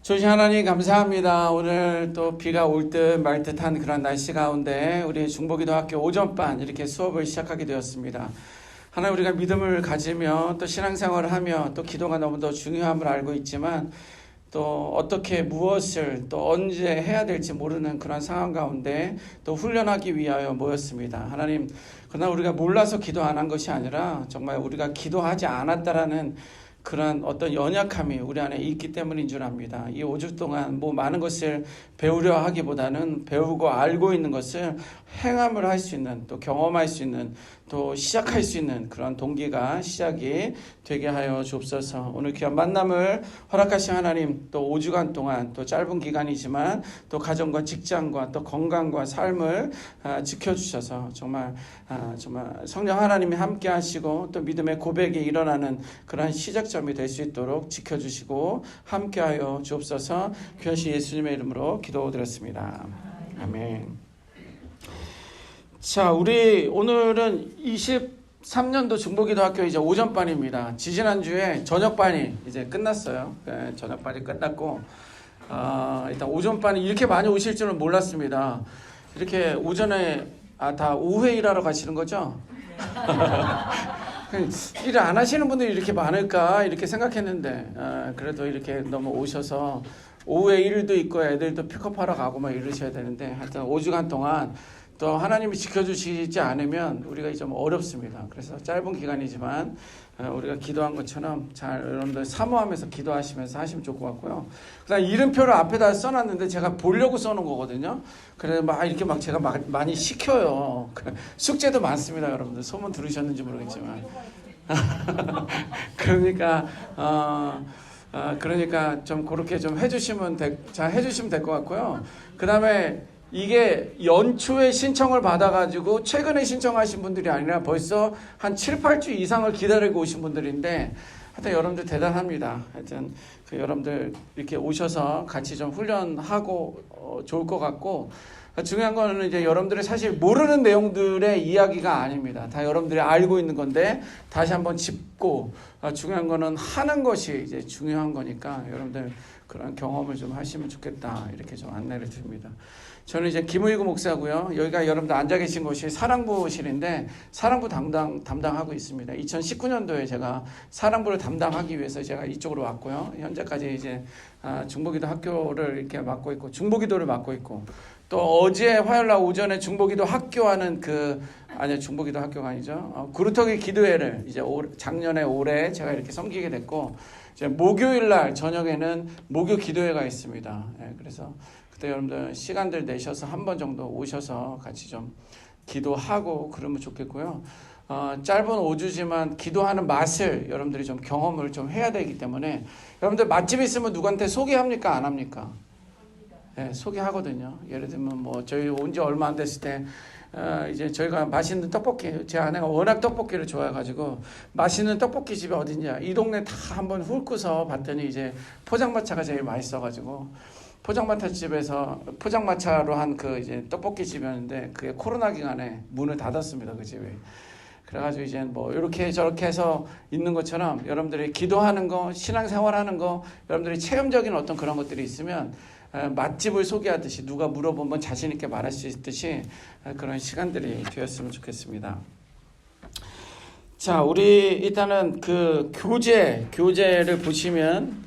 조시 하나님 감사합니다. 오늘 또 비가 올 듯 말 듯한 그런 날씨 가운데 우리 중보기도학교 오전반 이렇게 수업을 시작하게 되었습니다. 하나님, 우리가 믿음을 가지며 또 신앙생활을 하며 또 기도가 너무 더 중요함을 알고 있지만 또 어떻게 무엇을 또 언제 해야 될지 모르는 그런 상황 가운데 또 훈련하기 위하여 모였습니다. 하나님, 그러나 우리가 몰라서 기도 안 한 것이 아니라 정말 우리가 기도하지 않았다라는 그런 어떤 연약함이 우리 안에 있기 때문인 줄 압니다. 이 5주 동안 많은 것을 배우려 하기보다는 배우고 알고 있는 것을 행함을 할 수 있는, 또 경험할 수 있는, 또 시작할 수 있는 그런 동기가 시작이 되게 하여 주옵소서. 오늘 귀한 만남을 허락하신 하나님, 또 5주간 동안 또 짧은 기간이지만 또 가정과 직장과 또 건강과 삶을 지켜주셔서 정말 성령 하나님이 함께 하시고 또 믿음의 고백이 일어나는 그런 시작점이 될 수 있도록 지켜주시고 함께하여 주옵소서. 귀하신 예수님의 이름으로 기도드렸습니다. 아멘. 자, 우리 오늘은 23년도 중보기도학교 이제 오전반입니다. 지지난주에 저녁반이 이제 끝났어요. 네, 저녁반이 끝났고 일단 오전반이 이렇게 많이 오실 줄은 몰랐습니다. 이렇게 오전에 다 오후에 일하러 가시는 거죠? 일을 안 하시는 분들이 이렇게 많을까 이렇게 생각했는데 그래도 이렇게 너무 오셔서 오후에 일도 있고 애들도 픽업하러 가고 막 이러셔야 되는데 하여튼 5주간 동안 또 하나님이 지켜주시지 않으면 우리가 좀 어렵습니다. 그래서 짧은 기간이지만 우리가 기도한 것처럼 잘 여러분들 사모하면서 기도하시면서 하시면 좋을 것 같고요. 그다음 이름표를 앞에다 써놨는데 제가 보려고 써놓은 거거든요. 그래서 이렇게 제가 많이 시켜요. 숙제도 많습니다, 여러분들. 소문 들으셨는지 모르겠지만. 그러니까 좀 그렇게 좀 잘 해주시면 될 것 같고요. 그다음에 이게 연초에 신청을 받아가지고 최근에 신청하신 분들이 아니라 벌써 한 7, 8주 이상을 기다리고 오신 분들인데 하여튼 여러분들 대단합니다. 하여튼 여러분들 이렇게 오셔서 같이 좀 훈련하고 좋을 것 같고 중요한 거는 이제 여러분들이 사실 모르는 내용들의 이야기가 아닙니다. 다 여러분들이 알고 있는 건데 다시 한번 짚고 중요한 거는 하는 것이 이제 중요한 거니까 여러분들 그런 경험을 좀 하시면 좋겠다 이렇게 좀 안내를 드립니다. 저는 이제 김의구 목사고요. 여기가 여러분들 앉아 계신 곳이 사랑부실인데 사랑부 담당하고 있습니다. 2019년도에 제가 사랑부를 담당하기 위해서 제가 이쪽으로 왔고요. 현재까지 이제 중보기도 학교를 이렇게 맡고 있고 중보기도를 맡고 있고 또 어제 화요일날 오전에 중보기도 학교하는 중보기도 학교가 아니죠. 구루터기 기도회를 이제 작년에 올해 제가 이렇게 섬기게 됐고 이제 목요일날 저녁에는 목요 기도회가 있습니다. 그래서 그때 여러분들 시간들 내셔서 한 번 정도 오셔서 같이 좀 기도하고 그러면 좋겠고요. 짧은 5주지만 기도하는 맛을 여러분들이 좀 경험을 좀 해야 되기 때문에 여러분들 맛집 있으면 누구한테 소개합니까? 안 합니까? 네, 소개하거든요. 예를 들면 저희 온 지 얼마 안 됐을 때 이제 저희가 맛있는 떡볶이, 제 아내가 워낙 떡볶이를 좋아해가지고 맛있는 떡볶이 집이 어딨냐 이 동네 다 한번 훑고서 봤더니 이제 포장마차가 제일 맛있어가지고 포장마차 집에서 포장마차로 한 이제 떡볶이 집이었는데 그게 코로나 기간에 문을 닫았습니다. 그 집이. 그래가지고 이제 이렇게 저렇게 해서 있는 것처럼 여러분들이 기도하는 거, 신앙생활하는 거, 여러분들이 체험적인 어떤 그런 것들이 있으면 맛집을 소개하듯이 누가 물어보면 자신 있게 말할 수 있듯이 그런 시간들이 되었으면 좋겠습니다. 자, 우리 일단은 교재를 보시면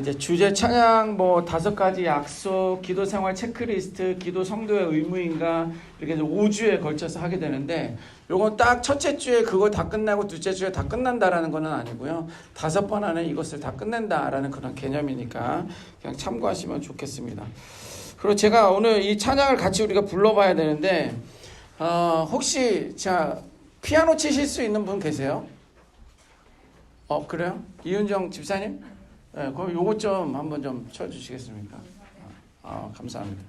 이제 주제 찬양 5가지 약속, 기도 생활 체크리스트, 기도 성도의 의무인가 이렇게 5주에 걸쳐서 하게 되는데 요건 딱 첫째 주에 그걸 다 끝나고 둘째 주에 다 끝난다라는 건 아니고요. 5번 안에 이것을 다 끝낸다라는 그런 개념이니까 그냥 참고하시면 좋겠습니다. 그리고 제가 오늘 이 찬양을 같이 우리가 불러봐야 되는데 혹시 피아노 치실 수 있는 분 계세요? 그래요? 이윤정 집사님? 네, 그럼 요것 좀 한번 좀 쳐주시겠습니까? 감사합니다.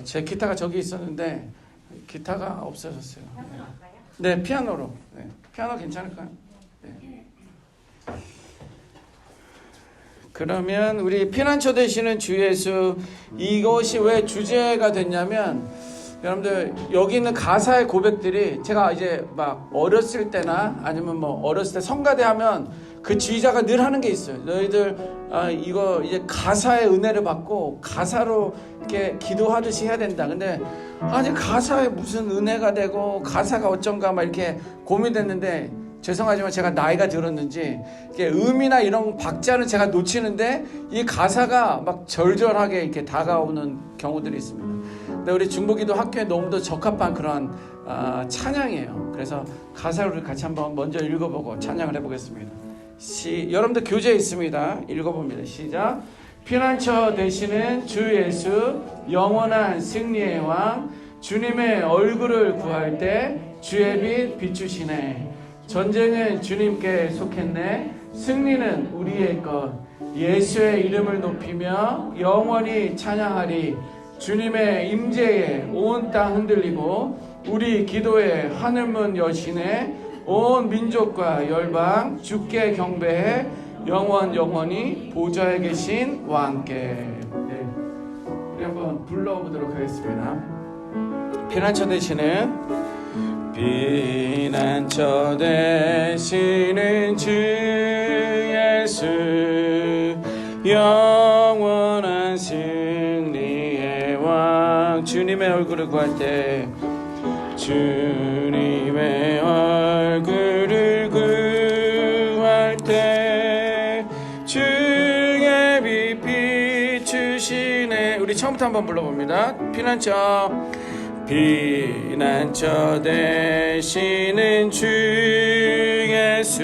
제 기타가 저기 있었는데 기타가 없어졌어요. 네, 피아노로. 네, 피아노 괜찮을까요? 네. 그러면 우리 피난처 되시는 주 예수, 이것이 왜 주제가 됐냐면 여러분들 여기 있는 가사의 고백들이 제가 이제 어렸을 때나 아니면 어렸을 때 성가대 하면 그 지휘자가 늘 하는 게 있어요. 너희들 이거 이제 가사의 은혜를 받고 가사로 이렇게 기도하듯이 해야 된다. 근데 아니 가사에 무슨 은혜가 되고 가사가 어쩐가 막 이렇게 고민됐는데, 죄송하지만 제가 나이가 들었는지 이게 음이나 이런 박자는 제가 놓치는데 이 가사가 막 절절하게 이렇게 다가오는 경우들이 있습니다. 근데 우리 중보기도 학교에 너무도 적합한 그런 찬양이에요. 그래서 가사를 같이 한번 먼저 읽어보고 찬양을 해보겠습니다. 여러분들 교재에 있습니다. 읽어봅니다. 시작. 피난처 되시는 주 예수, 영원한 승리의 왕, 주님의 얼굴을 구할 때 주의 빛 비추시네. 전쟁은 주님께 속했네. 승리는 우리의 것. 예수의 이름을 높이며 영원히 찬양하리. 주님의 임재에 온 땅 흔들리고 우리 기도에 하늘문 여시네. 온 민족과 열방 주께 경배해. 영원히 보좌에 계신 왕께. 네. 우리 한번 불러보도록 하겠습니다. 피난처 되시는 피난처 되시는 주 예수, 영원한 승리의 왕. 주님의 얼굴을 구할 때 주님의 얼굴을 구할 때 주의 빛 비추시네. 우리 처음부터 한번 불러봅니다. 피난처 되시는 주 예수,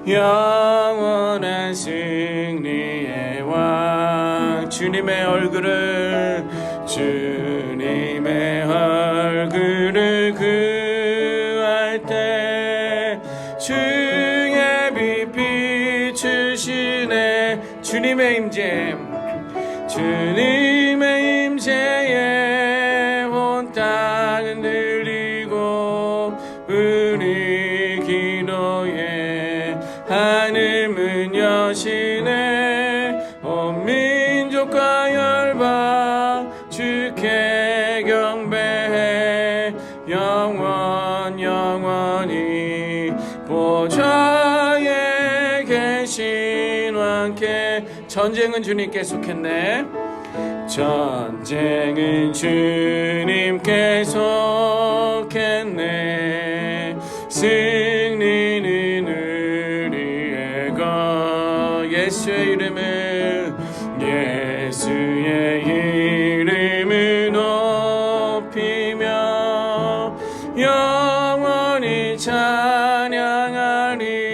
영원한 승리의 왕. 주님의 얼굴을 구할 때 주의 빛 비추시네. 주님의 임재에 온 땅을 늘리고 우리 기도에 하늘문 여시네. 온 민족과 열방 주께 경배해. 영원히 보좌에 계신 왕께. 전쟁은 주님께 속했네. 전쟁은 주님께 속했네. 승리는 우리의 것. 예수의 이름을 높이며 영원히 찬양하리.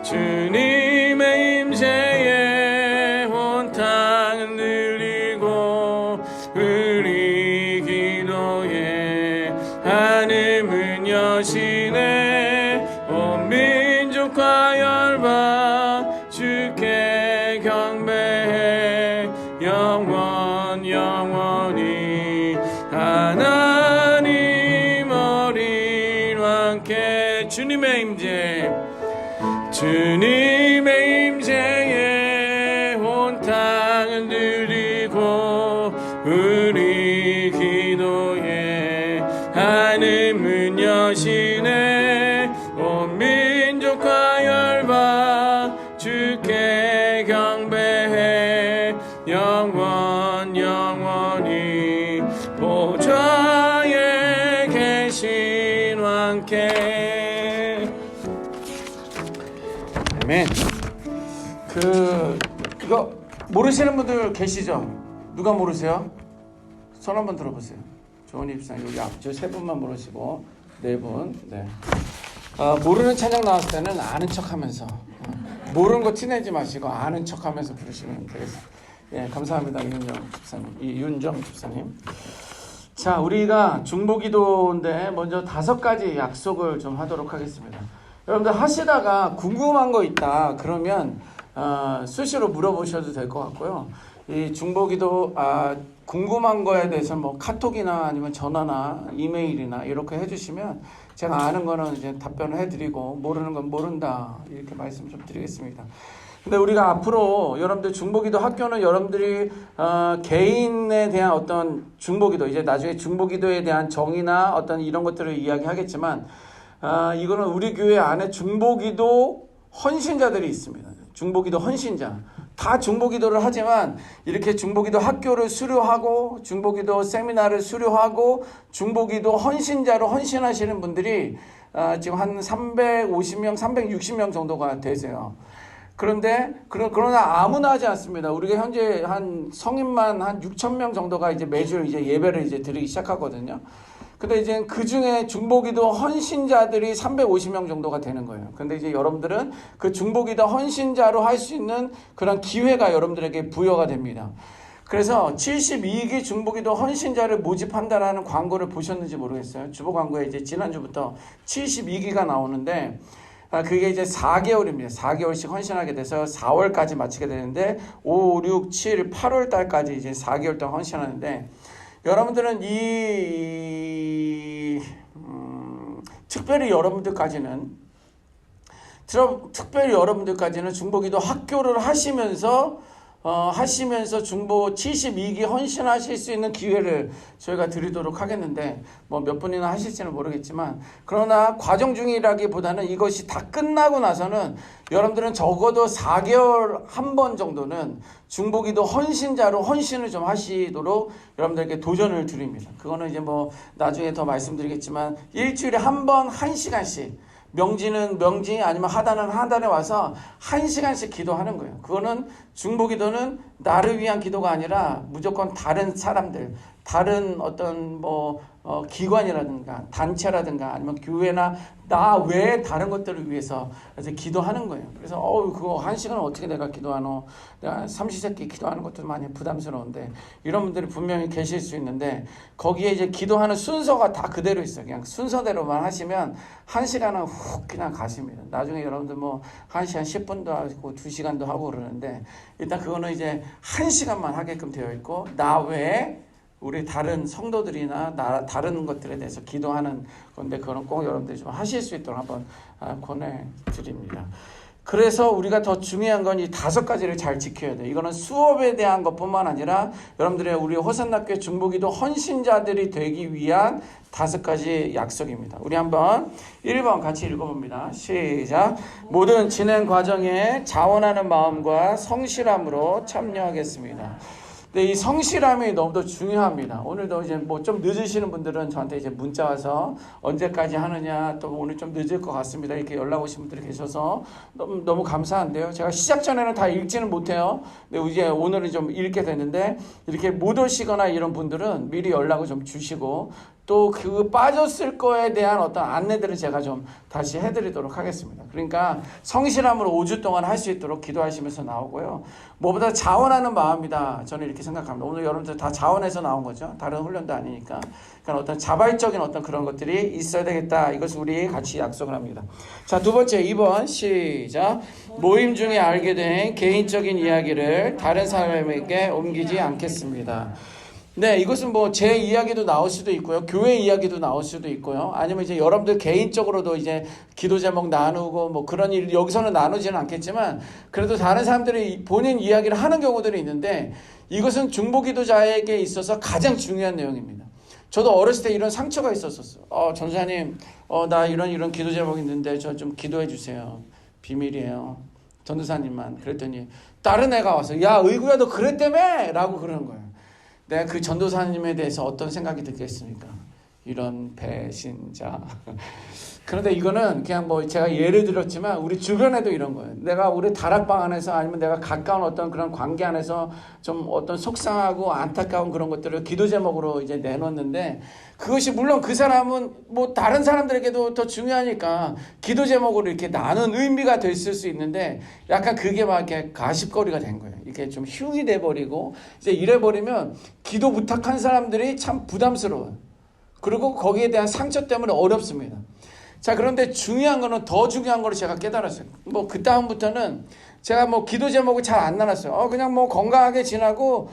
주님의 임재에 온 땅을 늘리고 우리 기도에 하늘문 여시네. 온 민족과 열방 주께 경배해. 영원히 하나님 어린 왕께. 주님의 임재에 온 땅을 늘리고 우리 기도에 하늘문 여시네. 온 민족과 열방 주께 경배해. 영원히 보좌에 계신 왕께. 아멘. 이거 모르시는 분들 계시죠? 누가 모르세요? 손 한번 들어보세요. 조은희 집사님 여기 앞쪽 세 분만 모르시고 네 분. 네. 모르는 찬양 나왔을 때는 아는 척하면서 모르는 거 티내지 마시고 아는 척하면서 부르시면 되겠습니다. 예, 감사합니다. 윤정 집사님. 자, 우리가 중보기도인데 먼저 5가지 약속을 좀 하도록 하겠습니다. 여러분들 하시다가 궁금한 거 있다 그러면 수시로 물어보셔도 될 것 같고요. 이 중보기도 궁금한 거에 대해서 뭐 카톡이나 아니면 전화나 이메일이나 이렇게 해주시면 제가 아는 거는 이제 답변을 해드리고 모르는 건 모른다 이렇게 말씀 좀 드리겠습니다. 근데 우리가 앞으로 여러분들 중보기도 학교는 여러분들이 개인에 대한 어떤 중보기도, 이제 나중에 중보기도에 대한 정의나 어떤 이런 것들을 이야기하겠지만 이거는 우리 교회 안에 중보기도 헌신자들이 있습니다. 중보기도 헌신자. 다 중보기도를 하지만 이렇게 중보기도 학교를 수료하고 중보기도 세미나를 수료하고 중보기도 헌신자로 헌신하시는 분들이 지금 한 350명, 360명 정도가 되세요. 그러나 아무나 하지 않습니다. 우리가 현재 한 성인만 한 6,000명 정도가 이제 매주 이제 예배를 이제 드리기 시작하거든요. 근데 이제 그 중에 중보기도 헌신자들이 350명 정도가 되는 거예요. 근데 이제 여러분들은 그 중보기도 헌신자로 할 수 있는 그런 기회가 여러분들에게 부여가 됩니다. 그래서 72기 중보기도 헌신자를 모집한다라는 광고를 보셨는지 모르겠어요. 주보 광고에 이제 지난주부터 72기가 나오는데, 그게 이제 4개월입니다. 4개월씩 헌신하게 돼서 4월까지 마치게 되는데 5, 6, 7, 8월 달까지 이제 4개월 동안 헌신하는데, 여러분들은 특별히 여러분들까지는 중보기도 학교를 하시면서 중보 72기 헌신하실 수 있는 기회를 저희가 드리도록 하겠는데, 뭐 몇 분이나 하실지는 모르겠지만, 그러나 과정 중이라기보다는 이것이 다 끝나고 나서는 여러분들은 적어도 4개월 한 번 정도는 중보기도 헌신자로 헌신을 좀 하시도록 여러분들께 도전을 드립니다. 그거는 이제 뭐 나중에 더 말씀드리겠지만, 일주일에 한 번 1시간씩, 명지는 명지, 아니면 하단은 하단에 와서 1시간씩 기도하는 거예요. 그거는 중보기도는 나를 위한 기도가 아니라 무조건 다른 사람들, 다른 어떤 기관이라든가 단체라든가 아니면 교회나 나 외에 다른 것들을 위해서 그래서 기도하는 거예요. 그래서 그거 1시간을 어떻게 내가 기도하노? 내가 삼시세끼 기도하는 것도 많이 부담스러운데, 이런 분들이 분명히 계실 수 있는데, 거기에 이제 기도하는 순서가 다 그대로 있어요. 그냥 순서대로만 하시면 1시간은 훅 그냥 가십니다. 나중에 여러분들 1시간 10분도 하고 2시간도 하고 그러는데, 일단 그거는 이제 1시간만 하게끔 되어 있고, 나 외에 우리 다른 성도들이나 다른 것들에 대해서 기도하는 건데, 그거는 꼭 여러분들이 좀 하실 수 있도록 한번 권해드립니다. 그래서 우리가 더 중요한 건 이 5가지를 잘 지켜야 돼요. 이거는 수업에 대한 것뿐만 아니라 여러분들의 우리 호산나교회 중보기도 헌신자들이 되기 위한 5가지 약속입니다. 우리 한번 1번 같이 읽어봅니다. 시작. 모든 진행 과정에 자원하는 마음과 성실함으로 참여하겠습니다. 근데 이 성실함이 너무도 중요합니다. 오늘도 이제 좀 늦으시는 분들은 저한테 이제 문자 와서 언제까지 하느냐, 또 오늘 좀 늦을 것 같습니다, 이렇게 연락 오신 분들이 계셔서 너무 감사한데요. 제가 시작 전에는 다 읽지는 못해요. 근데 이제 오늘은 좀 읽게 됐는데, 이렇게 못 오시거나 이런 분들은 미리 연락을 좀 주시고, 또 그 빠졌을 거에 대한 어떤 안내들을 제가 좀 다시 해드리도록 하겠습니다. 그러니까 성실함으로 5주 동안 할 수 있도록 기도하시면서 나오고요. 무엇보다 자원하는 마음이다, 저는 이렇게 생각합니다. 오늘 여러분들 다 자원해서 나온 거죠. 다른 훈련도 아니니까. 그러니까 어떤 자발적인 어떤 그런 것들이 있어야 되겠다. 이것을 우리 같이 약속을 합니다. 자, 2번째, 2번 시작. 모임 중에 알게 된 개인적인 이야기를 다른 사람에게 옮기지 않겠습니다. 네, 이것은 제 이야기도 나올 수도 있고요. 교회 이야기도 나올 수도 있고요. 아니면 이제 여러분들 개인적으로도 이제 기도 제목 나누고 그런 일 여기서는 나누지는 않겠지만, 그래도 다른 사람들이 본인 이야기를 하는 경우들이 있는데, 이것은 중보기도자에게 있어서 가장 중요한 내용입니다. 저도 어렸을 때 이런 상처가 있었어요. 전도사님, 나 이런 기도 제목 있는데 저 좀 기도해 주세요. 비밀이에요. 전도사님만. 그랬더니 다른 애가 와서, 야, 의구야, 너 그랬다며? 라고 그러는 거예요. 내가 그 전도사님에 대해서 어떤 생각이 들겠습니까? 이런 배신자. 그런데 이거는 그냥 제가 예를 들었지만 우리 주변에도 이런 거예요. 내가 우리 다락방 안에서, 아니면 내가 가까운 어떤 그런 관계 안에서 좀 어떤 속상하고 안타까운 그런 것들을 기도 제목으로 이제 내놓는데, 그것이 물론 그 사람은 다른 사람들에게도 더 중요하니까 기도 제목으로 이렇게 나눈 의미가 됐을 수 있는데, 약간 그게 막 이렇게 가십거리가 된 거예요. 이렇게 좀 흉이 돼버리고, 이제 이래버리면 기도 부탁한 사람들이 참 부담스러워요. 그리고 거기에 대한 상처 때문에 어렵습니다. 자, 그런데 중요한 거는, 더 중요한 거를 제가 깨달았어요. 그 다음부터는 제가 기도 제목을 잘 안 나눴어요. 그냥 건강하게 지나고,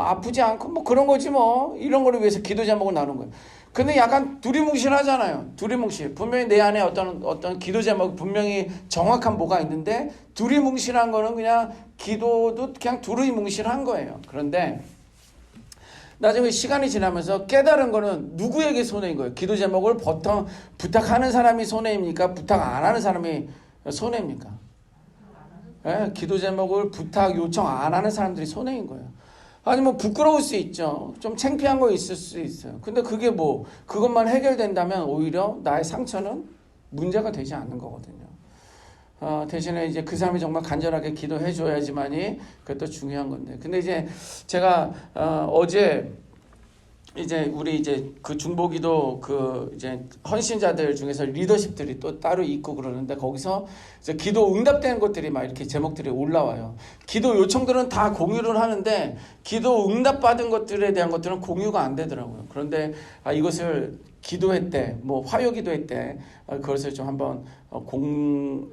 아프지 않고, 그런 거지 이런 거를 위해서 기도 제목을 나눈 거예요. 근데 약간 두리뭉실하잖아요. 두리뭉실. 분명히 내 안에 어떤 기도 제목, 분명히 정확한 뭐가 있는데, 두리뭉실한 거는 그냥 기도도 그냥 두리뭉실한 거예요. 그런데 나중에 시간이 지나면서 깨달은 거는 누구에게 손해인 거예요? 기도 제목을 보통 부탁하는 사람이 손해입니까? 부탁 안 하는 사람이 손해입니까? 예, 기도 제목을 부탁 요청 안 하는 사람들이 손해인 거예요. 아니 뭐 부끄러울 수 있죠. 좀 창피한 거 있을 수 있어요. 근데 그게 뭐 그것만 해결된다면 오히려 나의 상처는 문제가 되지 않는 거거든요. 대신에 이제 그 사람이 정말 간절하게 기도해 줘야지만이 그것도 중요한 건데. 근데 이제 제가 어제 이제 우리 이제 그 중보기도 그 이제 헌신자들 중에서 리더십들이 또 따로 있고 그러는데 거기서 이제 기도 응답되는 것들이 막 이렇게 제목들이 올라와요. 기도 요청들은 다 공유를 하는데 기도 응답 받은 것들에 대한 것들은 공유가 안 되더라고요. 그런데 이것을 기도회 때, 뭐 화요기도회 때 그것을 좀 한번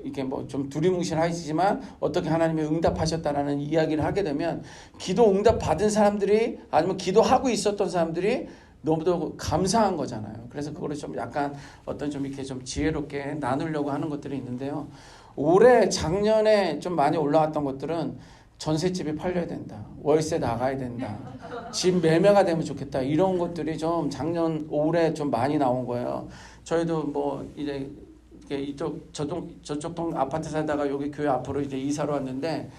이게 뭐 좀 두리뭉실하시지만 어떻게 하나님이 응답하셨다라는 이야기를 하게 되면 기도 응답 받은 사람들이 아니면 기도하고 있었던 사람들이 너무도 감사한 거잖아요. 그래서 그거를 좀 약간 어떤 좀 이렇게 좀 지혜롭게 나누려고 하는 것들이 있는데요. 올해 작년에 좀 많이 올라왔던 것들은 전셋집이 팔려야 된다. 월세 나가야 된다. 집 매매가 되면 좋겠다. 이런 것들이 좀 작년 올해 좀 많이 나온 거예요. 저희도 뭐 이제 저쪽 동 아파트 살다가 여기 교회 앞으로 이제 이사로 왔는데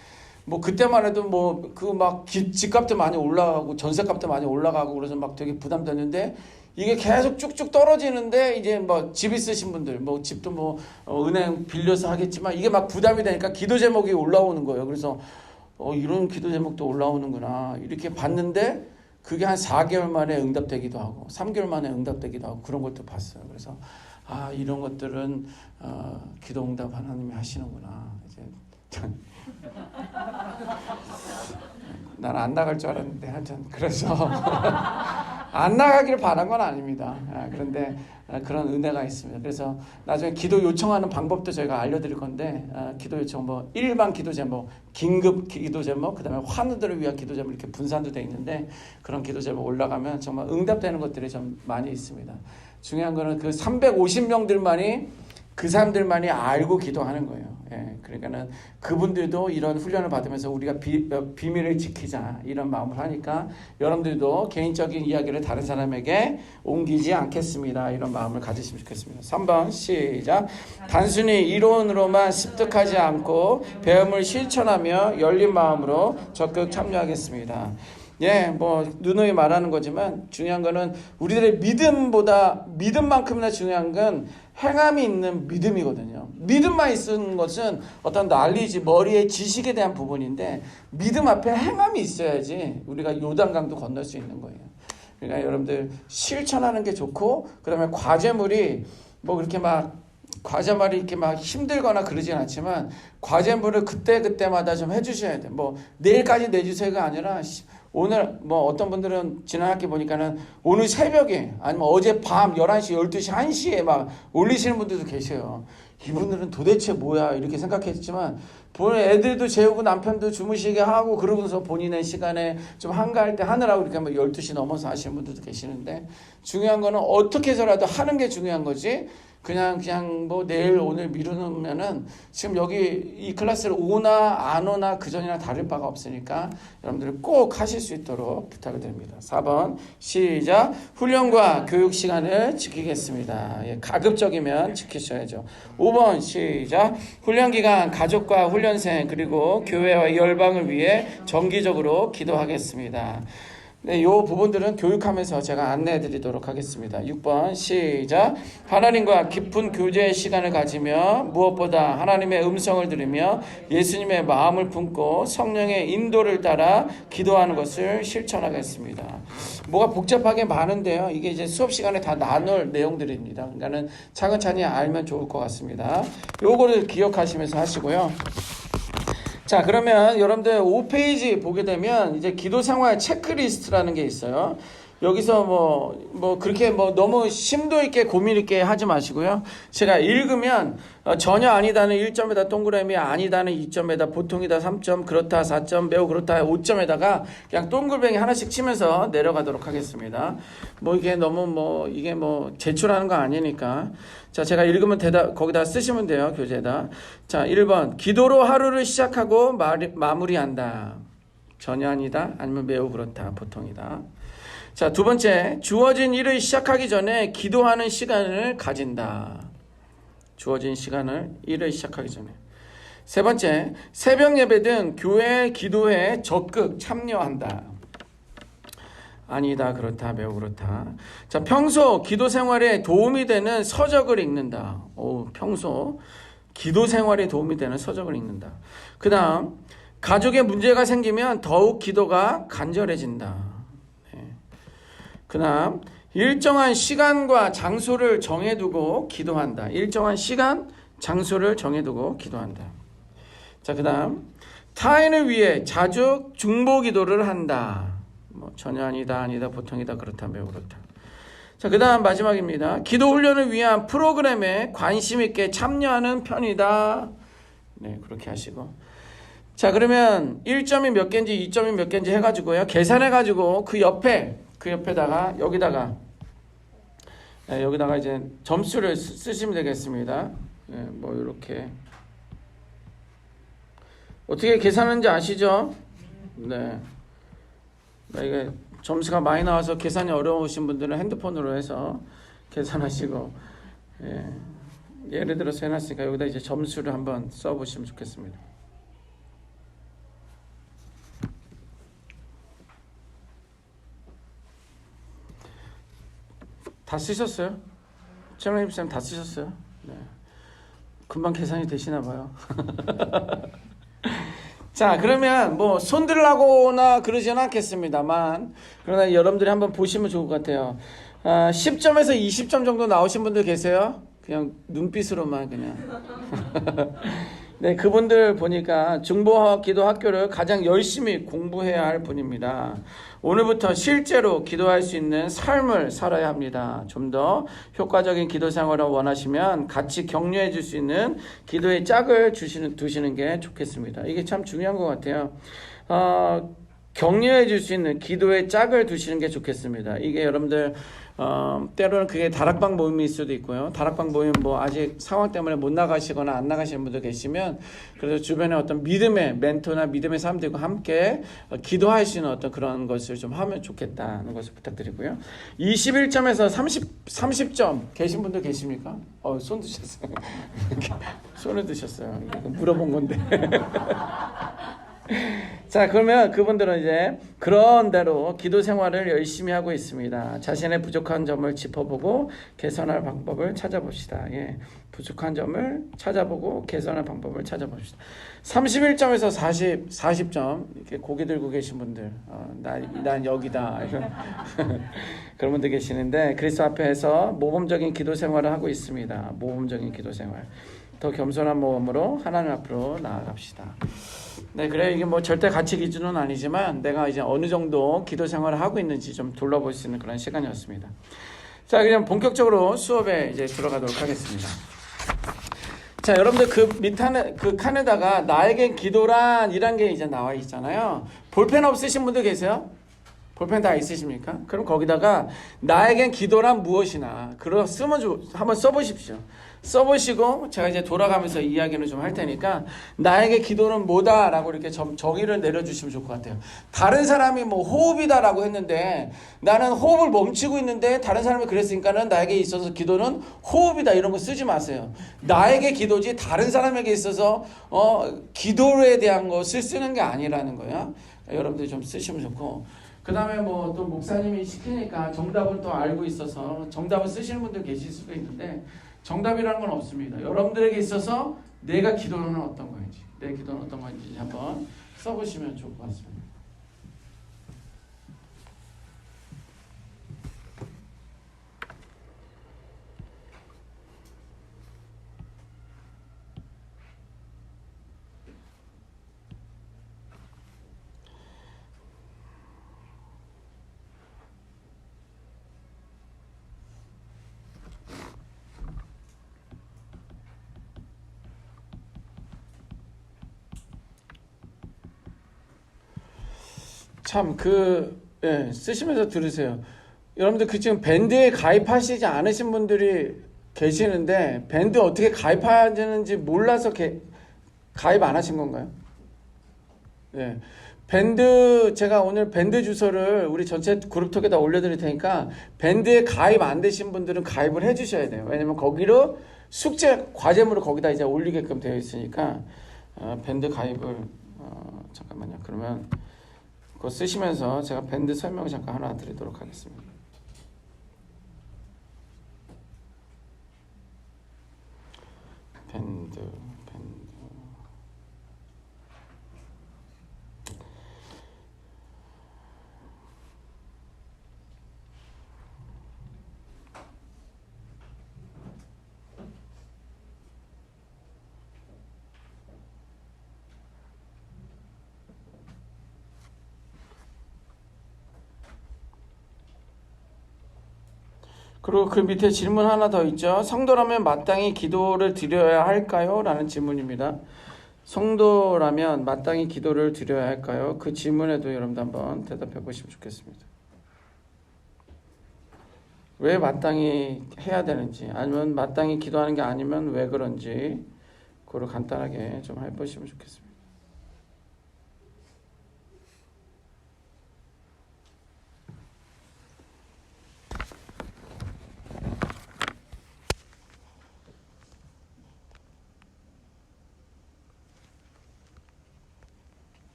뭐 그때만 해도 뭐 그 막 집값도 많이 올라가고 전세값도 많이 올라가고 그래서 막 되게 부담됐는데 이게 계속 쭉쭉 떨어지는데 이제 뭐 집 있으신 분들 뭐 집도 뭐 은행 빌려서 하겠지만 이게 막 부담이 되니까 기도 제목이 올라오는 거예요. 그래서 이런 기도 제목도 올라오는구나 이렇게 봤는데 그게 한 4개월 만에 응답되기도 하고 3개월 만에 응답되기도 하고 그런 것도 봤어요. 그래서 이런 것들은 기도 응답 하나님이 하시는구나. 이제 난 안 나갈 줄 알았는데 하여튼 그래서 안 나가기를 바란 건 아닙니다. 그런데 그런 은혜가 있습니다. 그래서 나중에 기도 요청하는 방법도 저희가 알려드릴 건데 기도 요청 뭐 일반 기도 제목, 긴급 기도 제목, 그다음에 환우들을 위한 기도 제목 이렇게 분산도 돼 있는데 그런 기도 제목 올라가면 정말 응답되는 것들이 좀 많이 있습니다. 중요한 거는 그 350명들만이 그 사람들만이 알고 기도하는 거예요. 예, 그러니까는 그분들도 이런 훈련을 받으면서 우리가 비밀을 지키자 이런 마음을 하니까 여러분들도 개인적인 이야기를 다른 사람에게 옮기지 않겠습니다. 이런 마음을 가지시면 좋겠습니다. 3번 시작. 단순히 이론으로만 습득하지 않고 배움을 실천하며 열린 마음으로 적극 참여하겠습니다. 예, 뭐 누누이 말하는 거지만 중요한 거는 우리들의 믿음만큼이나 중요한 건 행함이 있는 믿음이거든요. 믿음만 있는 것은 어떤 난리지 머리에 지식에 대한 부분인데 믿음 앞에 행함이 있어야지 우리가 요단강도 건널 수 있는 거예요. 그러니까 여러분들 실천하는 게 좋고 그다음에 과제물이 뭐 그렇게 막 과제말이 이렇게 막 힘들거나 그러진 않지만 과제물을 그때마다 좀 해주셔야 돼. 뭐 내일까지 내주세요가 아니라 오늘 뭐 어떤 분들은 지난 학기 보니까는 오늘 새벽에 아니면 어제 밤 11시, 12시, 1시에 막 올리시는 분들도 계세요. 이분들은 도대체 뭐야 이렇게 생각했지만 본인 애들도 재우고 남편도 주무시게 하고 그러면서 본인의 시간에 좀 한가할 때 하느라고 이렇게 뭐 12시 넘어서 하시는 분들도 계시는데 중요한 거는 어떻게 해서라도 하는 게 중요한 거지 그냥 뭐 내일 오늘 미루면은 지금 여기 이 클래스를 오나 안 오나 그전이나 다를 바가 없으니까 여러분들 꼭 하실 수 있도록 부탁을 드립니다. 4번 시작. 훈련과 교육 시간을 지키겠습니다. 예, 가급적이면 지키셔야죠. 5번 시작. 훈련 기간 가족과 훈련생 그리고 교회와 열방을 위해 정기적으로 기도하겠습니다. 네, 이 부분들은 교육하면서 제가 안내해 드리도록 하겠습니다. 6번 시작. 하나님과 깊은 교제의 시간을 가지며 무엇보다 하나님의 음성을 들으며 예수님의 마음을 품고 성령의 인도를 따라 기도하는 것을 실천하겠습니다. 뭐가 복잡하게 많은데요. 이게 이제 수업 시간에 다 나눌 내용들입니다. 그러니까는 차근차근히 알면 좋을 것 같습니다. 요거를 기억하시면서 하시고요. 자, 그러면 여러분들 5페이지 보게 되면 이제 기도 생활 체크리스트라는 게 있어요. 여기서 뭐 그렇게 뭐 너무 심도 있게 고민 있게 하지 마시고요. 제가 읽으면 전혀 아니다는 1점에다 동그라미, 아니다는 2점에다, 보통이다 3점, 그렇다 4점, 매우 그렇다 5점에다가 그냥 동글뱅이 하나씩 치면서 내려가도록 하겠습니다. 뭐 이게 너무 이게 제출하는 거 아니니까. 자, 제가 읽으면 거기다 쓰시면 돼요. 교재에다. 자, 1번. 기도로 하루를 시작하고 마무리한다. 전혀 아니다. 아니면 매우 그렇다. 보통이다. 자, 두 번째, 주어진 일을 시작하기 전에 기도하는 시간을 가진다. 주어진 일을 시작하기 전에. 세 번째, 새벽 예배 등 교회 기도에 적극 참여한다. 아니다, 그렇다, 매우 그렇다. 자, 평소 기도 생활에 도움이 되는 서적을 읽는다. 평소 기도 생활에 도움이 되는 서적을 읽는다. 그 다음, 가족에 문제가 생기면 더욱 기도가 간절해진다. 네. 그 다음, 일정한 시간과 장소를 정해두고 기도한다. 일정한 시간, 장소를 정해두고 기도한다. 자, 그 다음, 타인을 위해 자주 중보 기도를 한다. 전혀 아니다, 보통이다, 그렇다, 매우 그렇다. 자, 그 다음 마지막입니다. 기도 훈련을 위한 프로그램에 관심 있게 참여하는 편이다. 네, 그렇게 하시고. 자, 그러면 1점이 몇 개인지 2점이 몇 개인지 해가지고요. 계산해가지고 그 옆에다가 여기다가 이제 점수를 쓰시면 되겠습니다. 네, 이렇게. 어떻게 계산하는지 아시죠? 네. 이게 점수가 많이 나와서 계산이 어려우신 분들은 핸드폰으로 해서 계산하시고, 예를 들어서 해놨으니까 여기다 이제 점수를 한번 써보시면 좋겠습니다. 다 쓰셨어요? 최영림 쌤 다 쓰셨어요? 네. 금방 계산이 되시나 봐요. 자, 그러면 손 들라고나 그러지는 않겠습니다만, 그러나 여러분들이 한번 보시면 좋을 것 같아요. 10점에서 20점 정도 나오신 분들 계세요? 그냥 눈빛으로만 그냥. 네, 그분들 보니까 중보 기도 학교를 가장 열심히 공부해야 할 분입니다. 오늘부터 실제로 기도할 수 있는 삶을 살아야 합니다. 좀 더 효과적인 기도 생활을 원하시면 같이 격려해 줄 수 있는 기도의 짝을 두시는 게 좋겠습니다. 이게 참 중요한 것 같아요. 격려해 줄 수 있는 기도의 짝을 두시는 게 좋겠습니다. 이게 여러분들 때로는 그게 다락방 모임일 수도 있고요. 다락방 모임 아직 상황 때문에 못 나가시거나 안 나가시는 분들 계시면, 그래서 주변에 어떤 믿음의 멘토나 믿음의 사람들과 함께 기도할 수 있는 어떤 그런 것을 좀 하면 좋겠다는 것을 부탁드리고요. 21점에서 30점 계신 분들 계십니까? 손 드셨어요. 손을 드셨어요. 물어본 건데. 자, 그러면 그분들은 이제 그런 대로 기도 생활을 열심히 하고 있습니다. 자신의 부족한 점을 짚어보고 개선할 방법을 찾아봅시다. 부족한 점을 찾아보고 개선할 방법을 찾아봅시다. 31점에서 40점 이렇게 고개 들고 계신 분들, 난 여기다 그런 분들 계시는데, 그리스도 앞에서 모범적인 기도 생활을 하고 있습니다. 모범적인 기도 생활, 더 겸손한 마음으로 하나님 앞으로 나아갑시다. 네, 그래, 이게 절대 가치 기준은 아니지만 내가 이제 어느 정도 기도 생활을 하고 있는지 좀 둘러볼 수 있는 그런 시간이었습니다. 자, 그냥 본격적으로 수업에 이제 들어가도록 하겠습니다. 자, 여러분들 그 칸에다가 나에게 기도란 이란 게 이제 나와 있잖아요. 볼펜 없으신 분들 계세요? 볼펜 다 있으십니까? 그럼 거기다가 나에겐 기도란 무엇이나 한번 써보십시오. 써보시고 제가 이제 돌아가면서 이야기를 좀 할 테니까 나에게 기도는 뭐다라고 이렇게 정의를 내려주시면 좋을 것 같아요. 다른 사람이 호흡이다라고 했는데 나는 호흡을 멈추고 있는데 다른 사람이 그랬으니까는 나에게 있어서 기도는 호흡이다, 이런 거 쓰지 마세요. 나에게 기도지 다른 사람에게 있어서 기도에 대한 것을 쓰는 게 아니라는 거야. 여러분들 좀 쓰시면 좋고, 그 다음에 또 목사님이 시키니까 정답은 또 알고 있어서 정답을 쓰시는 분들 계실 수도 있는데, 정답이라는 건 없습니다. 여러분들에게 있어서 내가 기도는 어떤 건지, 내 기도는 어떤 건지 한번 써보시면 좋을 것 같습니다. 참 쓰시면서 들으세요. 여러분들 지금 밴드에 가입하시지 않으신 분들이 계시는데 밴드 어떻게 가입하는지 몰라서 가입 안 하신 건가요? 밴드 제가 오늘 밴드 주소를 우리 전체 그룹톡에다 올려드릴 테니까 밴드에 가입 안 되신 분들은 가입을 해주셔야 돼요. 왜냐면 거기로 숙제 과제물을 거기다 이제 올리게끔 되어 있으니까 밴드 가입을 잠깐만요. 그러면 그거 쓰시면서 제가 밴드 설명 잠깐 하나 드리도록 하겠습니다. 밴드 그리고 그 밑에 질문 하나 더 있죠. 성도라면 마땅히 기도를 드려야 할까요? 라는 질문입니다. 성도라면 마땅히 기도를 드려야 할까요? 그 질문에도 여러분들 한번 대답해 보시면 좋겠습니다. 왜 마땅히 해야 되는지, 아니면 마땅히 기도하는 게 아니면 왜 그런지 그걸 간단하게 좀 해보시면 좋겠습니다.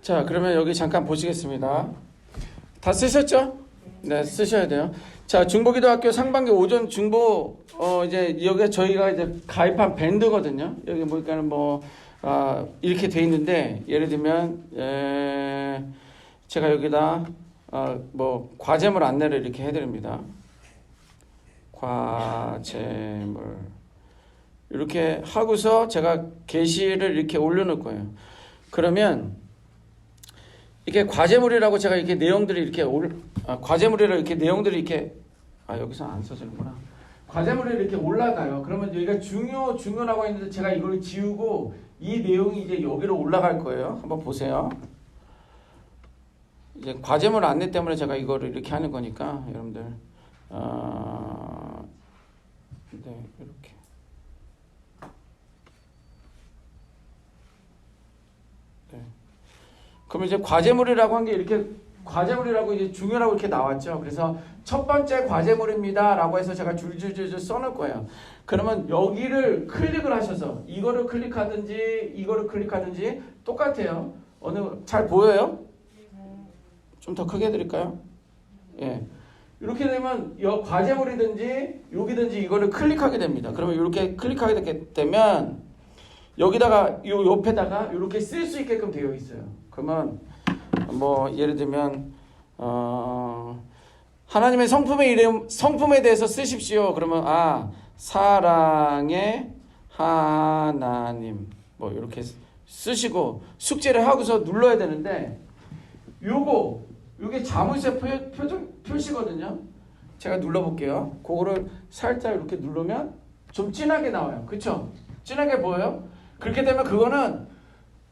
자, 그러면 여기 잠깐 보시겠습니다. 다 쓰셨죠? 네, 쓰셔야 돼요. 자, 중보기도학교 상반기 오전 중보, 이제 여기 저희가 이제 가입한 밴드거든요. 여기 보니까는 이렇게 돼 있는데, 예를 들면, 제가 여기다, 과제물 안내를 이렇게 해드립니다. 과제물. 이렇게 하고서 제가 게시를 이렇게 올려놓을 거예요. 그러면, 이게 과제물이라고 제가 이렇게 내용들이 이렇게 과제물이라고 이렇게 내용들이 이렇게 여기서 안 써지는구나. 과제물이 이렇게 올라가요. 그러면 여기가 중요라고 했는데 제가 이걸 지우고 이 내용이 이제 여기로 올라갈 거예요. 한번 보세요. 이제 과제물 안내 때문에 제가 이거를 이렇게 하는 거니까 여러분들 네, 이렇게. 네. 그럼 이제 과제물이라고 한 게 이렇게 과제물이라고 이제 중요라고 이렇게 나왔죠. 그래서 첫 번째 과제물입니다라고 해서 제가 줄줄줄 써놓을 거예요. 그러면 여기를 클릭을 하셔서 이거를 클릭하든지 이거를 클릭하든지 똑같아요. 잘 보여요? 좀 더 크게 해드릴까요? 예. 이렇게 되면 과제물이든지 여기든지 이거를 클릭하게 됩니다. 그러면 이렇게 클릭하게 되면 여기다가 요 옆에다가 이렇게 쓸 수 있게끔 되어 있어요. 그러면 예를 들면 하나님의 성품에 대해서 쓰십시오. 그러면 사랑의 하나님 이렇게 쓰시고 숙제를 하고서 눌러야 되는데 요게 자물쇠 표시거든요. 제가 눌러볼게요. 그거를 살짝 이렇게 누르면 좀 진하게 나와요. 그쵸? 진하게 보여요? 그렇게 되면 그거는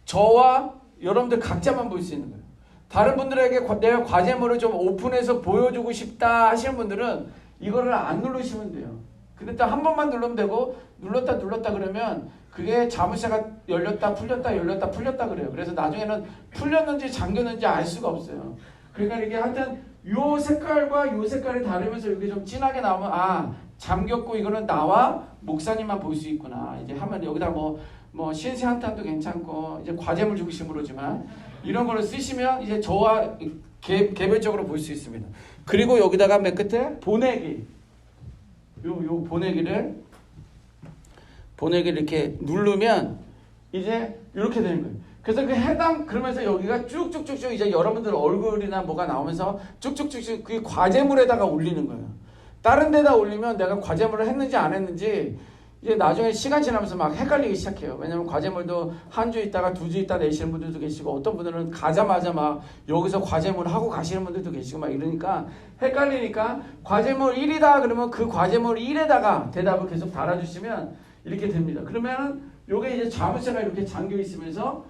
저와 여러분들 각자만 볼 수 있는 거예요. 다른 분들에게 내가 과제물을 좀 오픈해서 보여주고 싶다 하시는 분들은 이거를 안 누르시면 돼요. 근데 또 한 번만 누르면 되고 눌렀다 그러면 그게 자물쇠가 열렸다 풀렸다 그래요. 그래서 나중에는 풀렸는지 잠겼는지 알 수가 없어요. 그러니까 이게 하여튼 요 색깔과 요 색깔이 다르면서 이렇게 좀 진하게 나오면 잠겼고 이거는 나와 목사님만 볼 수 있구나. 이제 하면 여기다 신세 한탄도 괜찮고 이제 과제물 중심으로지만 이런 거를 쓰시면 이제 저와 개별적으로 볼 수 있습니다. 그리고 여기다가 맨 끝에 보내기 요 보내기를 이렇게 누르면 이제 이렇게 되는 거예요. 그래서 그러면서 여기가 쭉쭉쭉쭉 이제 여러분들 얼굴이나 뭐가 나오면서 쭉쭉쭉쭉 그 과제물에다가 올리는 거예요. 다른 데다 올리면 내가 과제물을 했는지 안 했는지 이제 나중에 시간 지나면서 막 헷갈리기 시작해요. 왜냐면 과제물도 한 주 있다가 두 주 있다 내시는 분들도 계시고 어떤 분들은 가자마자 막 여기서 과제물 하고 가시는 분들도 계시고 막 이러니까 헷갈리니까 과제물 1이다 그러면 그 과제물 1에다가 대답을 계속 달아주시면 이렇게 됩니다. 그러면은 요게 이제 자물쇠가 이렇게 잠겨 있으면서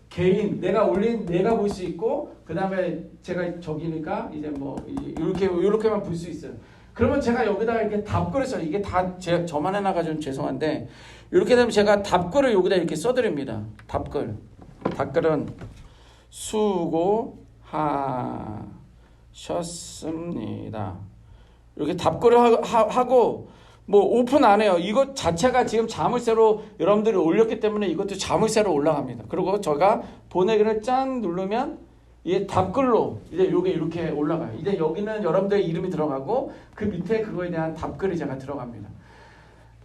개인 내가 볼 수 있고 그 다음에 제가 저기니까 이제 뭐 이렇게만 볼 수 있어요. 그러면 제가 여기다가 이렇게 답글을 써. 이게 다 저만 해놔가지고 죄송한데 이렇게 되면 제가 답글을 여기다 이렇게 써드립니다. 답글은 수고하셨습니다. 이렇게 답글을 하고 뭐 오픈 안 해요. 이것 자체가 지금 자물쇠로 여러분들이 올렸기 때문에 이것도 자물쇠로 올라갑니다. 그리고 제가 보내기를 짠 누르면 이게 답글로 이제 요게 이렇게 올라가요. 이제 여기는 여러분들의 이름이 들어가고 그 밑에 그거에 대한 답글이 제가 들어갑니다.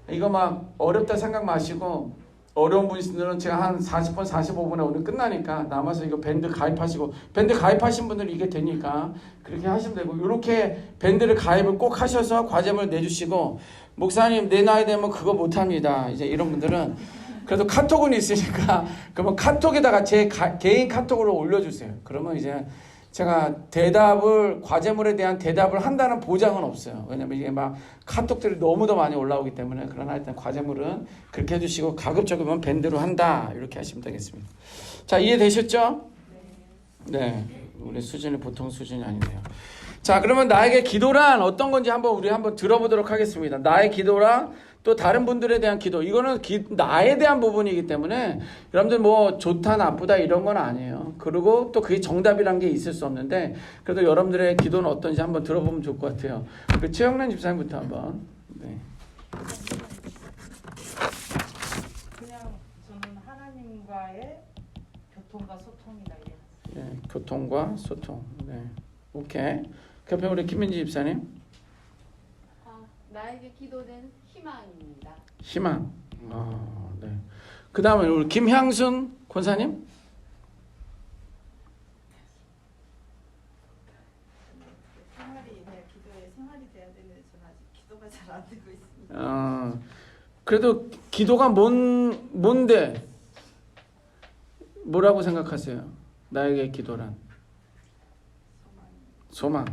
이거 막 어렵다 생각 마시고 어려운 분들은 제가 한 40분, 45분에 오늘 끝나니까 남아서 이거 밴드 가입하시고 밴드 가입하신 분들은 이게 되니까 그렇게 하시면 되고 이렇게 밴드를 가입을 꼭 하셔서 과제물 내주시고 목사님 내 나이 되면 그거 못합니다. 이제 이런 분들은 그래도 카톡은 있으니까 그러면 카톡에다가 제 개인 카톡으로 올려주세요. 그러면 이제 제가 과제물에 대한 대답을 한다는 보장은 없어요. 왜냐면 이게 막 카톡들이 너무 더 많이 올라오기 때문에. 그러나 일단 과제물은 그렇게 해주시고 가급적이면 밴드로 한다 이렇게 하시면 되겠습니다. 자, 이해되셨죠? 네, 우리 수준이 보통 수준이 아니네요. 자, 그러면 나에게 기도란 어떤 건지 우리 한번 들어보도록 하겠습니다. 나의 기도랑 또 다른 분들에 대한 기도, 이거는 나에 대한 부분이기 때문에 여러분들 뭐 좋다 나쁘다 이런 건 아니에요. 그리고 또 그게 정답이란 게 있을 수 없는데 그래도 여러분들의 기도는 어떤지 한번 들어보면 좋을 것 같아요. 그 최영란 집사님부터 한번. 네. 그냥 저는 하나님과의 교통과 소통이다 이래. 네, 교통과 소통. 네, 오케이. 그 옆에 우리 김민지 집사님. 나에게 기도된 희망입니다. 희망. 네. 그 다음에 우리 김향순 권사님. 기도에 생활이 돼야 되는데 저는 아직 기도가 잘 안 되고 있습니다. 그래도 기도가 뭔데? 뭐라고 생각하세요? 나에게 기도란? 소망.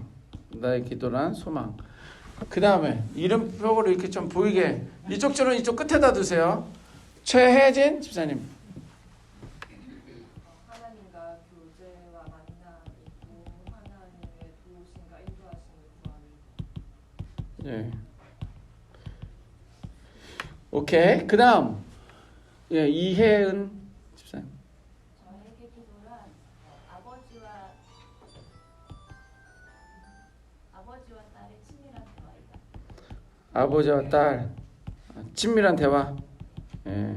나의 기도란 소망. 그 다음에 이름표로 이렇게 좀 보이게 이쪽 줄은 이쪽 끝에다 두세요. 최혜진 집사님. 하나님과 교제와 만남이고 하나님의 도우심과 인도하심을 구하는. 예. 오케이. 그 다음 이혜은 집사님. 저에게 기도란 아버지와 딸의 친밀한 대화이다. 아버지와 딸 친밀한 대화. 예.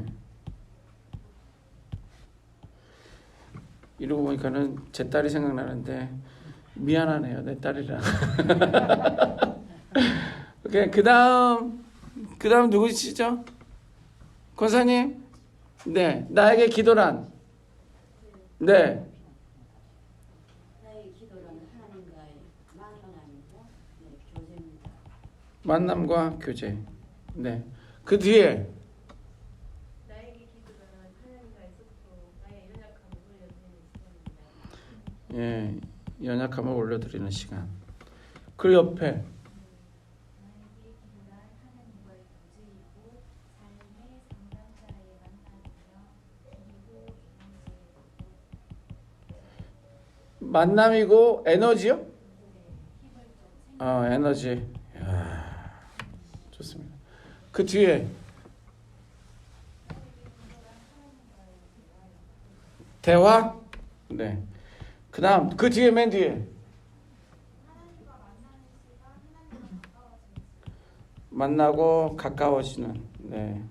이러고 보니까는 제 딸이 생각나는데 미안하네요. 내 딸이랑. 오케이. 그 다음 누구시죠? 권사님. 네. 나에게 기도란. 네. 나의 기도란 하나님과의 교제입니다. 만남과 교제. 네. 그 뒤에 나에게 기도란 하나님과의 소통, 나의 연약함을 올려드리는 시간입니다. 예, 연약함을 올려드리는 시간. 그 옆에 나에게 기도란 하나님과의 교제이고 삶의 상담자의 만남이며 그리고 만남이고 에너지요? 에너지. 이야, 좋습니다. 그 뒤에 대화? 네. 그 다음 그 뒤에 맨 뒤에 만나고 가까워지는. 네.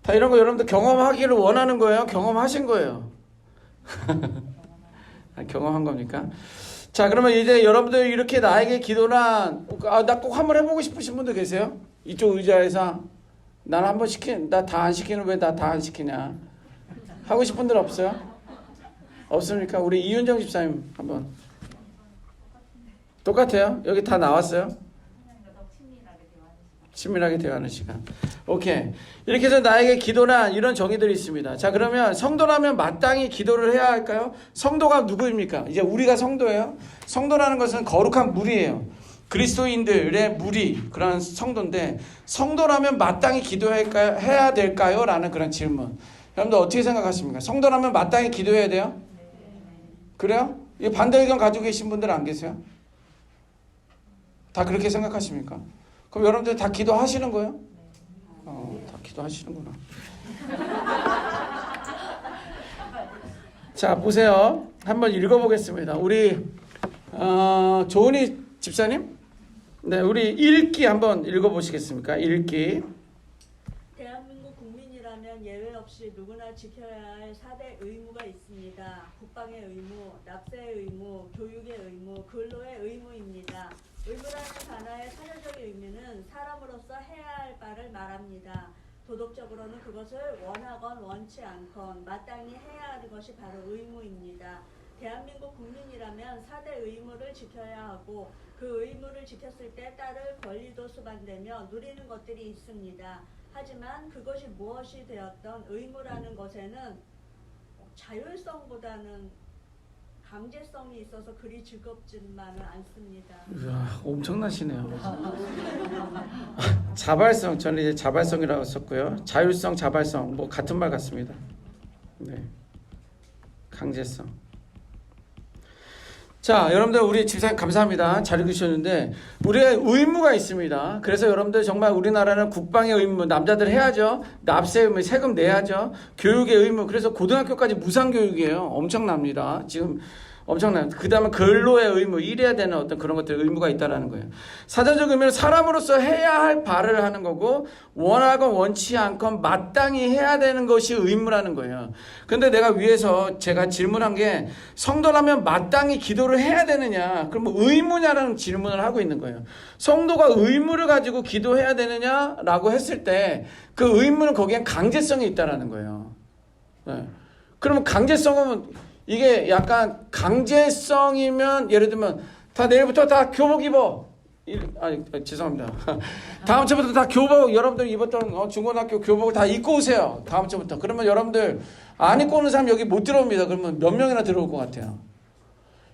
다 이런 거 여러분들 경험하기를 원하는 거예요? 경험하신 거예요? 경험한 겁니까? 자, 그러면 이제 여러분들 이렇게 나에게 기도란 나 꼭 한번 해보고 싶으신 분들 계세요? 이쪽 의자에서 난 한번 나 다 안 시키는 왜 나 다 안 시키냐 하고 싶은 분들 없어요? 없습니까? 우리 이윤정 집사님 한번. 똑같아요? 여기 다 나왔어요? 친밀하게 대화하는 시간. 오케이. 이렇게 해서 나에게 기도란 이런 정의들이 있습니다. 자, 그러면 성도라면 마땅히 기도를 해야 할까요? 성도가 누구입니까? 이제 우리가 성도예요. 성도라는 것은 거룩한 무리예요. 그리스도인들의 무리 그런 성도인데 성도라면 마땅히 기도해야 될까요? 라는 그런 질문. 여러분들 어떻게 생각하십니까? 성도라면 마땅히 기도해야 돼요? 그래요? 이 반대 의견 가지고 계신 분들 안 계세요? 다 그렇게 생각하십니까? 그럼 여러분들 다 기도하시는 거예요? 다 기도하시는구나. 자, 보세요. 한번 읽어보겠습니다. 우리 조은희 집사님, 네, 우리 읽기 한번 읽어보시겠습니까? 읽기. 대한민국 국민이라면 예외 없이 누구나 지켜야 할 4대 의무가 있습니다. 국방의 의무, 납세의 의무, 교육의 의무, 근로의 의무입니다. 의무라는 단어의 사전적인 의미는 사람으로서 해야 할 바를 말합니다. 도덕적으로는 그것을 원하건 원치 않건 마땅히 해야 하는 것이 바로 의무입니다. 대한민국 국민이라면 4대 의무를 지켜야 하고 그 의무를 지켰을 때 따를 권리도 수반되며 누리는 것들이 있습니다. 하지만 그것이 무엇이 되었던 의무라는 것에는 자율성보다는 강제성이 있어서 그리 즐겁지만은 않습니다. 이야, 엄청나시네요. 자발성, 저는 이제 자발성이라고 썼고요. 자율성, 자발성, 뭐 같은 말 같습니다. 네, 강제성. 자, 여러분들 우리 집사님 감사합니다. 잘 읽으셨는데 우리의 의무가 있습니다. 그래서 여러분들 정말 우리나라는 국방의 의무, 남자들 해야죠. 납세 의무, 세금 내야죠. 교육의 의무, 그래서 고등학교까지 무상교육이에요. 엄청납니다. 지금 엄청나요. 그 다음에 근로의 의무, 일해야 되는 어떤 그런 것들 의무가 있다라는 거예요. 사전적 의미는 사람으로서 해야 할 바를 하는 거고 원하건 원치 않건 마땅히 해야 되는 것이 의무라는 거예요. 근데 내가 위에서 제가 질문한 게 성도라면 마땅히 기도를 해야 되느냐, 그럼 의무냐라는 질문을 하고 있는 거예요. 성도가 의무를 가지고 기도해야 되느냐라고 했을 때 그 의무는 거기엔 강제성이 있다라는 거예요. 네. 그러면 강제성은 이게 약간 강제성이면 예를 들면 다 내일부터 다 교복 입어. 죄송합니다. 다음 주부터 다 교복 여러분들 입었던 중고등학교 교복을 다 입고 오세요. 다음 주부터. 그러면 여러분들 안 입고 오는 사람 여기 못 들어옵니다. 그러면 몇 명이나 들어올 것 같아요.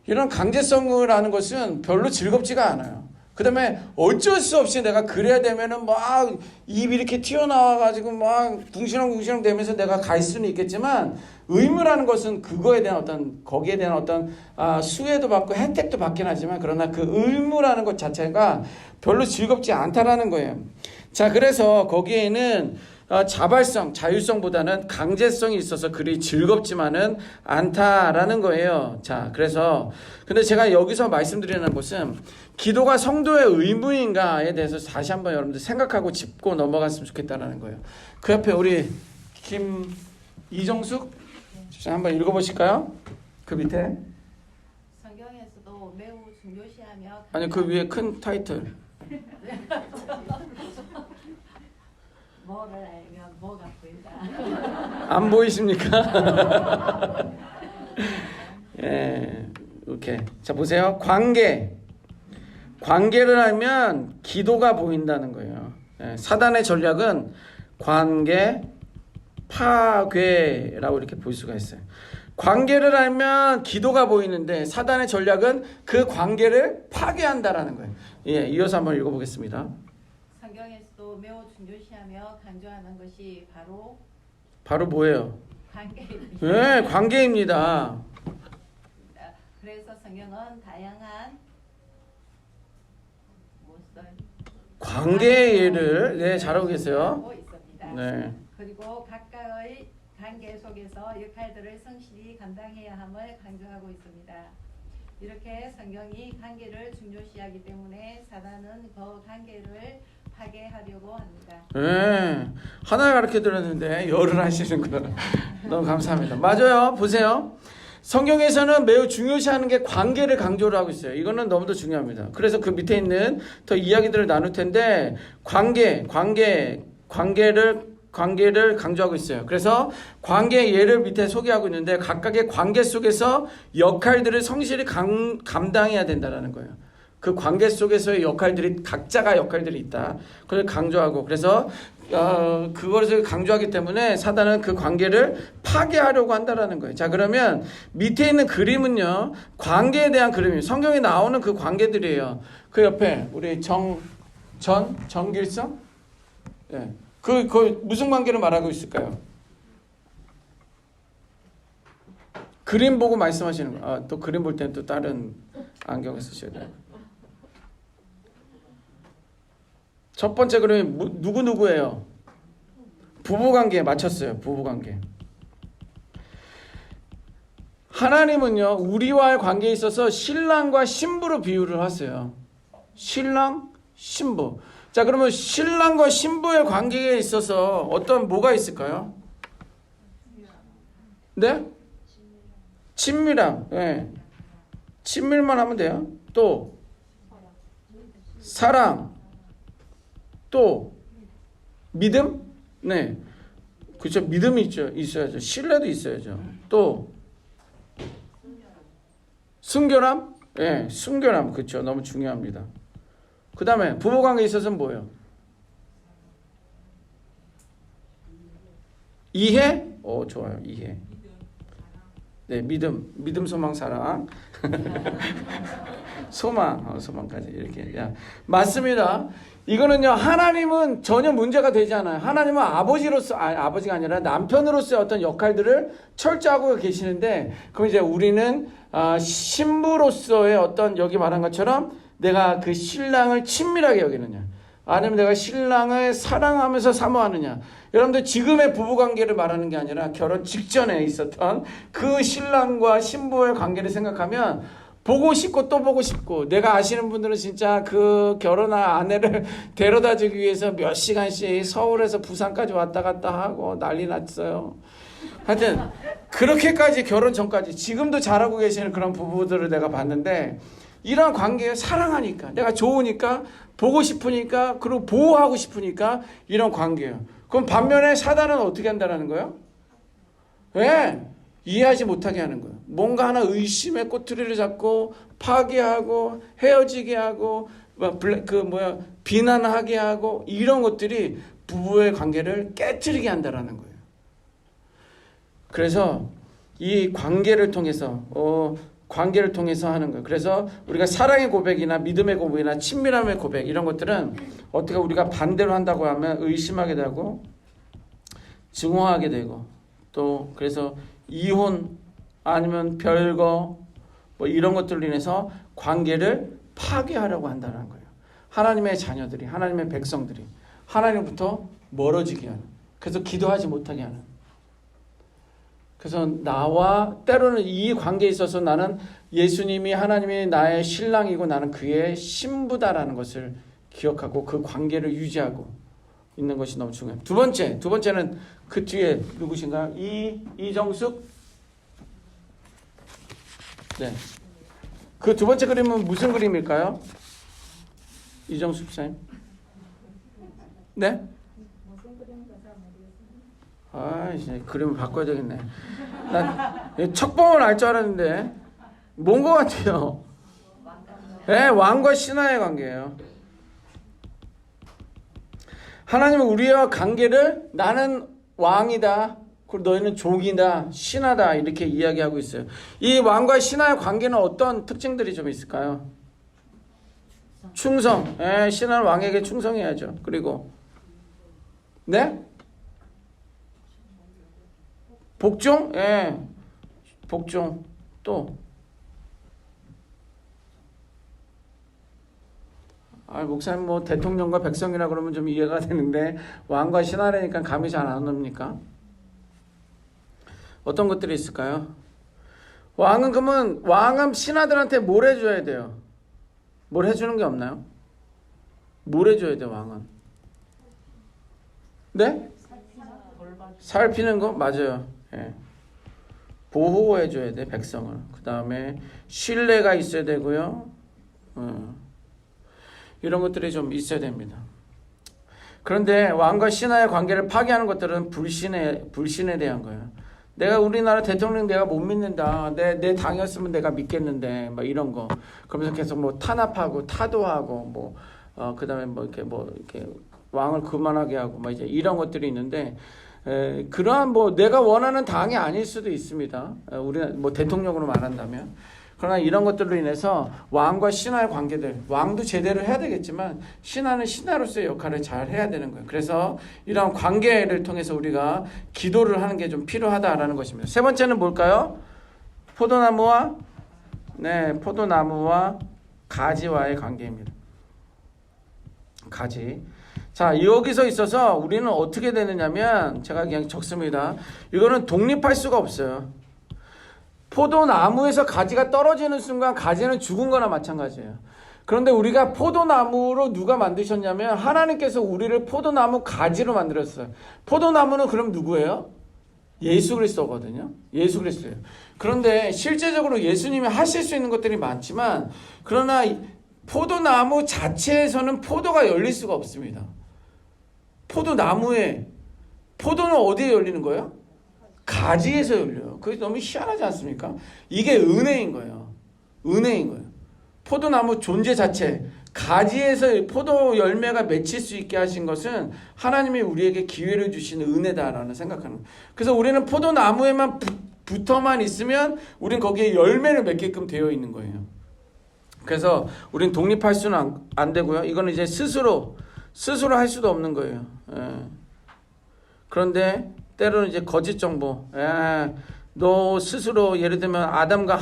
이런 강제성을 하는 것은 별로 즐겁지가 않아요. 그 다음에 어쩔 수 없이 내가 그래야 되면은 막 입이 이렇게 튀어나와가지고 막 궁시렁궁시렁 되면서 내가 갈 수는 있겠지만 의무라는 것은 그거에 대한 어떤 거기에 대한 어떤 수혜도 받고 혜택도 받긴 하지만 그러나 그 의무라는 것 자체가 별로 즐겁지 않다라는 거예요. 자, 그래서 거기에는 자발성, 자율성보다는 강제성이 있어서 그리 즐겁지만은 않다라는 거예요. 자, 그래서 근데 제가 여기서 말씀드리는 것은 기도가 성도의 의무인가에 대해서 다시 한번 여러분들 생각하고 짚고 넘어갔으면 좋겠다라는 거예요. 그 옆에 우리 이정숙 한번 읽어보실까요? 그 밑에 성경에서도 매우 중요시하며 아니 그 위에 큰 타이틀 뭐를 알면 뭐가 보인다. 안 보이십니까? 예, 오케이. 자, 보세요. 관계를 알면 기도가 보인다는 거예요. 예, 사단의 전략은 관계 파괴라고 이렇게 볼 수가 있어요. 관계를 알면 기도가 보이는데 사단의 전략은 그 관계를 파괴한다라는 거예요. 예, 이어서 한번 읽어보겠습니다. 성경에서도 매우 중요시하며 강조하는 것이 바로 뭐예요? 관계입니다. 네, 관계입니다. 그래서 성경은 다양한 관계의 예를 네, 잘하고 계세요. 하고 있습니다. 네. 그리고 각각의 관계 속에서 역할들을 성실히 감당해야 함을 강조하고 있습니다. 이렇게 성경이 관계를 중요시하기 때문에 사단은 그 관계를 파괴하려고 합니다. 네, 하나 가르쳐 드렸는데 열을 하시는 거 너무 감사합니다. 맞아요. 보세요. 성경에서는 매우 중요시하는 게 관계를 강조를 하고 있어요. 이거는 너무도 중요합니다. 그래서 그 밑에 있는 더 이야기들을 나눌 텐데 관계를 강조하고 있어요. 그래서 관계의 예를 밑에 소개하고 있는데, 각각의 관계 속에서 역할들을 성실히 감당해야 된다는 거예요. 그 관계 속에서의 역할들이 각자가 역할들이 있다. 그걸 강조하고 그래서 그것을 강조하기 때문에 사단은 그 관계를 파괴하려고 한다라는 거예요. 자, 그러면 밑에 있는 그림은요, 관계에 대한 그림이에요. 성경에 나오는 그 관계들이에요. 그 옆에 우리 정길성? 예. 그 무슨 관계를 말하고 있을까요? 그림 보고 말씀하시는 거. 또 그림 볼 때는 또 다른 안경을 쓰셔야 돼요. 첫 번째 그림이 누구예요? 부부관계에 맞췄어요. 부부관계. 하나님은요, 우리와의 관계에 있어서 신랑과 신부로 비유를 하세요. 신랑, 신부. 자, 그러면 신랑과 신부의 관계에 있어서 어떤 뭐가 있을까요? 네? 친밀함. 네. 친밀만 하면 돼요. 또 사랑. 또 믿음? 네. 그렇죠. 믿음이 있어야죠. 신뢰도 있어야죠. 또 순결함? 네, 순결함. 그렇죠. 너무 중요합니다. 그 다음에 부부관계에 있어서는 뭐예요? 이해? 좋아요. 이해. 네, 믿음, 소망, 사랑. 소망까지 이렇게. 야, 맞습니다. 이거는요, 하나님은 전혀 문제가 되지 않아요. 하나님은 아버지가 아니라 남편으로서의 어떤 역할들을 철저하고 계시는데, 그럼 이제 우리는 신부로서의 어떤 여기 말한 것처럼 내가 그 신랑을 친밀하게 여기느냐, 아니면 내가 신랑을 사랑하면서 사모하느냐. 여러분들 지금의 부부관계를 말하는 게 아니라 결혼 직전에 있었던 그 신랑과 신부의 관계를 생각하면 보고 싶고 또 보고 싶고, 내가 아시는 분들은 진짜 그 결혼한 아내를 데려다 주기 위해서 몇 시간씩 서울에서 부산까지 왔다 갔다 하고 난리 났어요. 하여튼 그렇게까지 결혼 전까지 지금도 잘하고 계시는 그런 부부들을 내가 봤는데, 이런 관계에 사랑하니까, 내가 좋으니까, 보고 싶으니까, 그리고 보호하고 싶으니까 이런 관계예요. 그럼 반면에 사단은 어떻게 한다는 거예요? 왜? 이해하지 못하게 하는 거예요. 뭔가 하나 의심의 꼬투리를 잡고 파괴하고 헤어지게 하고 비난하게 하고, 이런 것들이 부부의 관계를 깨트리게 한다는 거예요. 그래서 이 관계를 통해서 하는 거예요. 그래서 우리가 사랑의 고백이나 믿음의 고백이나 친밀함의 고백, 이런 것들은 어떻게 우리가 반대로 한다고 하면 의심하게 되고 증오하게 되고, 또 그래서 이혼 아니면 별거 이런 것들로 인해서 관계를 파괴하려고 한다는 거예요. 하나님의 자녀들이, 하나님의 백성들이 하나님부터 멀어지게 하는, 그래서 기도하지 못하게 하는. 그래서 나와 때로는 이 관계에 있어서 나는 예수님이, 하나님이 나의 신랑이고 나는 그의 신부다라는 것을 기억하고 그 관계를 유지하고 있는 것이 너무 중요해요. 두 번째는 그 뒤에 누구신가요? 이정숙? 네. 그 두 번째 그림은 무슨 그림일까요? 이정숙 쌤? 네? 이제 그림을 바꿔야 되겠네. 난 척봉을 알 줄 알았는데 뭔 것 같아요? 네, 왕과 신하의 관계예요. 하나님은 우리와 관계를 나는 왕이다, 그리고 너희는 종이다, 신하다, 이렇게 이야기하고 있어요. 이 왕과 신하의 관계는 어떤 특징들이 좀 있을까요? 충성. 신하는 왕에게 충성해야죠. 그리고 네? 복종? 복종. 또 목사님 대통령과 백성이라 그러면 좀 이해가 되는데 왕과 신하라니까 감이 잘 안 옵니까? 어떤 것들이 있을까요? 왕은 신하들한테 뭘 해줘야 돼요? 뭘 해주는 게 없나요? 뭘 해줘야 돼요, 왕은? 네? 살피는 거? 맞아요. 보호해줘야 돼, 백성을. 그 다음에 신뢰가 있어야 되고요. 이런 것들이 좀 있어야 됩니다. 그런데 왕과 신하의 관계를 파괴하는 것들은 불신에 대한 거예요. 내가 우리나라 대통령 내가 못 믿는다. 내 당이었으면 내가 믿겠는데 막 이런 거. 그러면서 계속 뭐 탄압하고 타도하고 뭐 그다음에 뭐 이렇게 왕을 그만하게 하고 막 이제 이런 것들이 있는데 그러한 뭐 내가 원하는 당이 아닐 수도 있습니다. 우리는 뭐 대통령으로 말한다면. 그러나 이런 것들로 인해서 왕과 신하의 관계들, 왕도 제대로 해야 되겠지만 신하는 신하로서의 역할을 잘 해야 되는 거예요. 그래서 이런 관계를 통해서 우리가 기도를 하는 게 좀 필요하다라는 것입니다. 세 번째는 뭘까요? 포도나무와 가지와의 관계입니다. 가지. 자, 여기서 있어서 우리는 어떻게 되느냐면 제가 그냥 적습니다. 이거는 독립할 수가 없어요. 포도나무에서 가지가 떨어지는 순간 가지는 죽은 거나 마찬가지예요. 그런데 우리가 포도나무로 누가 만드셨냐면 하나님께서 우리를 포도나무 가지로 만들었어요. 포도나무는 그럼 누구예요? 예수 그리스도거든요. 예수 그리스도예요. 그런데 실제적으로 예수님이 하실 수 있는 것들이 많지만 그러나 포도나무 자체에서는 포도가 열릴 수가 없습니다. 포도는 어디에 열리는 거예요? 가지에서 열려요. 그게 너무 희한하지 않습니까? 이게 은혜인 거예요. 은혜인 거예요. 포도나무 존재 자체, 가지에서 포도 열매가 맺힐 수 있게 하신 것은 하나님이 우리에게 기회를 주시는 은혜다라는 생각하는 거예요. 그래서 우리는 포도나무에만 붙어만 있으면 우린 거기에 열매를 맺게끔 되어 있는 거예요. 그래서 우린 독립할 수는 안 되고요. 이거는 이제 스스로 할 수도 없는 거예요. 그런데 때로는 이제 거짓 정보. 너 스스로 예를 들면 아담과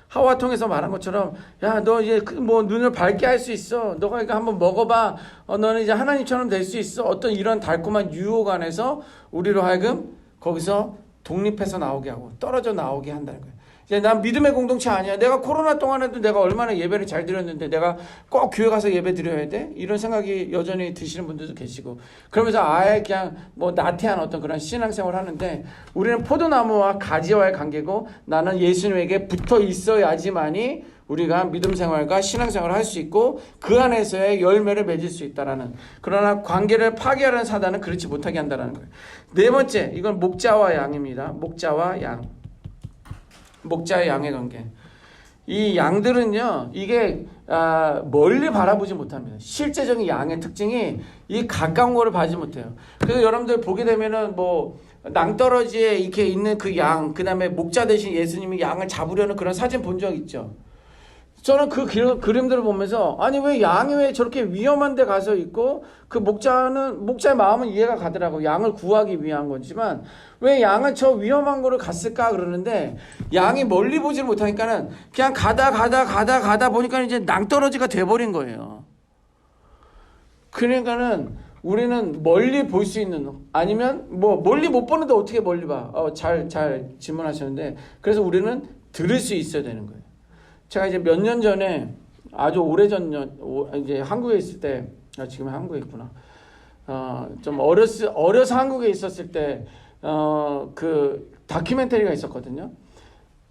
하와 통해서 말한 것처럼 야, 너 이제 뭐 눈을 밝게 할 수 있어. 너가 이거 한번 먹어봐. 너는 이제 하나님처럼 될 수 있어. 어떤 이런 달콤한 유혹 안에서 우리로 하여금 거기서 독립해서 나오게 하고 떨어져 나오게 한다는 거예요. 이제 난 믿음의 공동체 아니야. 내가 코로나 동안에도 내가 얼마나 예배를 잘 드렸는데 내가 꼭 교회 가서 예배 드려야 돼? 이런 생각이 여전히 드시는 분들도 계시고 그러면서 아예 그냥 뭐 나태한 어떤 그런 신앙생활을 하는데 우리는 포도나무와 가지와의 관계고 나는 예수님에게 붙어 있어야지만이 우리가 믿음 생활과 신앙 생활을 할 수 있고 그 안에서의 열매를 맺을 수 있다라는 그러나 관계를 파괴하는 사단은 그렇지 못하게 한다는 거예요. 네 번째, 이건 목자와 양입니다. 목자와 양. 목자의 양의 관계. 이 양들은요, 이게 멀리 바라보지 못합니다. 실제적인 양의 특징이 이 가까운 거를 봐지 못해요. 그래서 여러분들 보게 되면은 뭐 낭떠러지에 이렇게 있는 그 양, 그 다음에 목자 대신 예수님이 양을 잡으려는 그런 사진 본 적 있죠. 저는 그 그림들을 보면서 아니 왜 양이 왜 저렇게 위험한 데 가서 있고 그 목자의 마음은 이해가 가더라고. 양을 구하기 위한 거지만 왜 양은 저 위험한 거를 갔을까 그러는데 양이 멀리 보질 못하니까는 그냥 가다 보니까 이제 낭떠러지가 돼버린 거예요. 그러니까는 우리는 멀리 볼 수 있는 아니면 뭐 멀리 못 보는데 어떻게 멀리 봐? 잘 질문하셨는데 그래서 우리는 들을 수 있어야 되는 거예요. 제가 이제 몇 년 전에 아주 오래전 이제 한국에 있을 때 지금 한국에 있구나. 좀 어려서 한국에 있었을 때 그 다큐멘터리가 있었거든요.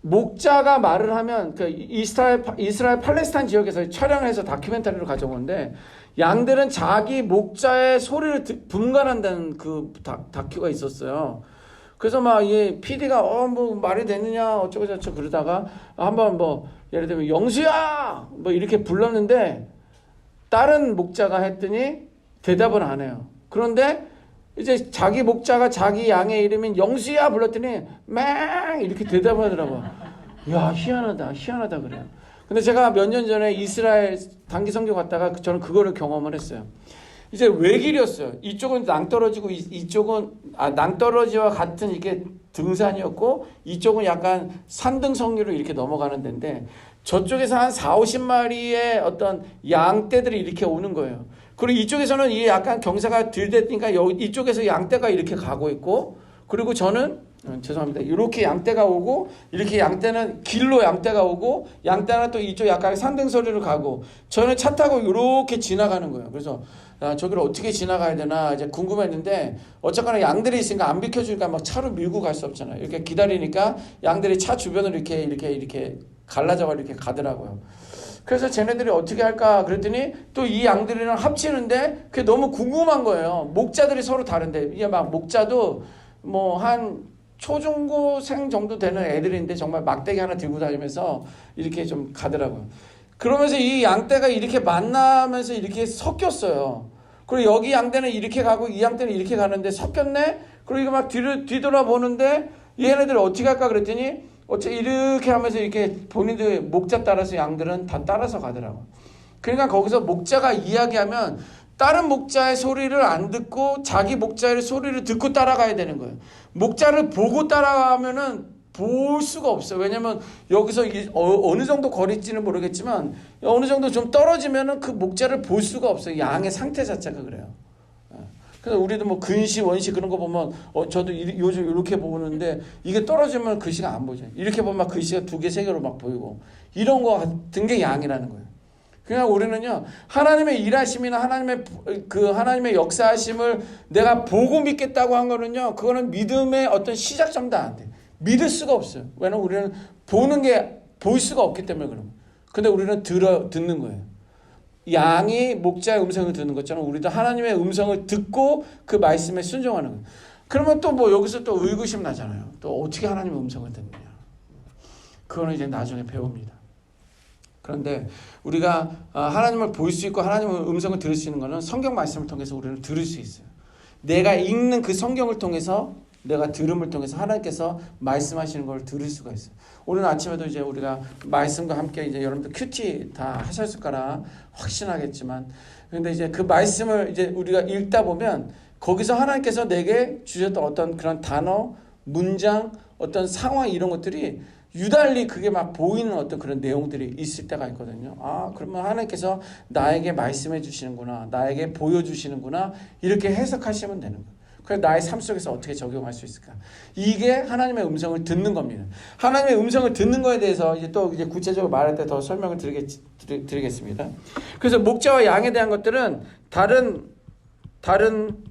목자가 말을 하면 그 이스라엘 팔레스타인 지역에서 촬영을 해서 다큐멘터리로 가져오는데 양들은 자기 목자의 소리를 분간한다는 그 다큐가 있었어요. 그래서 막 이 PD가 뭐 말이 되느냐 어쩌고 저쩌고 그러다가 한번 뭐 예를 들면 영수야 뭐 이렇게 불렀는데 다른 목자가 했더니 대답을 안 해요. 그런데 이제 자기 목자가 자기 양의 이름인 영수야 불렀더니 맹 이렇게 대답하더라고. 야 희한하다 그래요. 근데 제가 몇 년 전에 이스라엘 단기 선교 갔다가 저는 그거를 경험을 했어요. 이제 외길이었어요. 이쪽은 낭떠러지고 이쪽은 낭떠러지와 같은 이게 등산이었고 이쪽은 약간 산등성리로 이렇게 넘어가는 데인데 저쪽에서 한 40-50마리의 어떤 양떼들이 이렇게 오는 거예요. 그리고 이쪽에서는 이게 약간 경사가 덜 됐으니까 이쪽에서 양떼가 이렇게 가고 있고 그리고 저는 죄송합니다. 이렇게 양떼가 오고 이렇게 양떼는 길로 양떼가 오고 양떼는 또 이쪽 약간 산등서리로 가고 저는 차 타고 이렇게 지나가는 거예요. 그래서 저기를 어떻게 지나가야 되나 이제 궁금했는데 어쨌거나 양들이 있으니까 안 비켜주니까 막 차로 밀고 갈 수 없잖아요. 이렇게 기다리니까 양들이 차 주변으로 이렇게 갈라져가 이렇게 가더라고요. 그래서 쟤네들이 어떻게 할까 그랬더니 또 이 양들이랑 합치는데 그게 너무 궁금한 거예요. 목자들이 서로 다른데 이게 막 목자도 뭐 한 초중고생 정도 되는 애들인데 정말 막대기 하나 들고 다니면서 이렇게 좀 가더라고요. 그러면서 이 양떼가 이렇게 만나면서 이렇게 섞였어요. 그리고 여기 양떼는 이렇게 가고 이 양떼는 이렇게 가는데 섞였네? 그리고 이거 막 뒤돌아보는데 얘네들 어떻게 할까 그랬더니 이렇게 하면서 이렇게 본인들 목자 따라서 양들은 다 따라서 가더라고. 그러니까 거기서 목자가 이야기하면 다른 목자의 소리를 안 듣고 자기 목자의 소리를 듣고 따라가야 되는 거예요. 목자를 보고 따라가면은 볼 수가 없어요. 왜냐면 여기서 어느 정도 거리지는 모르겠지만 어느 정도 좀 떨어지면은 그 목자를 볼 수가 없어요. 양의 상태 자체가 그래요. 그래서 우리도 뭐 근시, 원시 그런 거 보면 저도 요즘 이렇게 보는데 이게 떨어지면 글씨가 안 보죠. 이렇게 보면 막 글씨가 2개, 3개로 막 보이고 이런 거 같은 게 양이라는 거예요. 그냥 우리는요 하나님의 일하심이나 하나님의 역사하심을 내가 보고 믿겠다고 한 거는요 그거는 믿음의 어떤 시작점도 안 돼. 믿을 수가 없어요. 왜냐면 우리는 보는 게 볼 수가 없기 때문에 그런 거예요. 근데 우리는 듣는 거예요. 양이 목자의 음성을 듣는 것처럼 우리도 하나님의 음성을 듣고 그 말씀에 순종하는 거예요. 그러면 또 뭐 여기서 또 의구심 나잖아요. 또 어떻게 하나님의 음성을 듣느냐. 그거는 이제 나중에 배웁니다. 그런데 우리가 하나님을 볼 수 있고 하나님의 음성을 들을 수 있는 것은 성경 말씀을 통해서 우리는 들을 수 있어요. 내가 읽는 그 성경을 통해서 내가 들음을 통해서 하나님께서 말씀하시는 걸 들을 수가 있어요. 오늘 아침에도 이제 우리가 말씀과 함께 이제 여러분들 큐티 다 하셨을 거라 확신하겠지만, 근데 이제 그 말씀을 이제 우리가 읽다 보면 거기서 하나님께서 내게 주셨던 어떤 그런 단어, 문장, 어떤 상황 이런 것들이 유달리 그게 막 보이는 어떤 그런 내용들이 있을 때가 있거든요. 아, 그러면 하나님께서 나에게 말씀해 주시는구나, 나에게 보여주시는구나, 이렇게 해석하시면 되는 거예요. 그래서 나의 삶 속에서 어떻게 적용할 수 있을까? 이게 하나님의 음성을 듣는 겁니다. 하나님의 음성을 듣는 거에 대해서 이제 또 이제 구체적으로 말할 때 더 설명을 드리겠습니다. 그래서 목자와 양에 대한 것들은 다른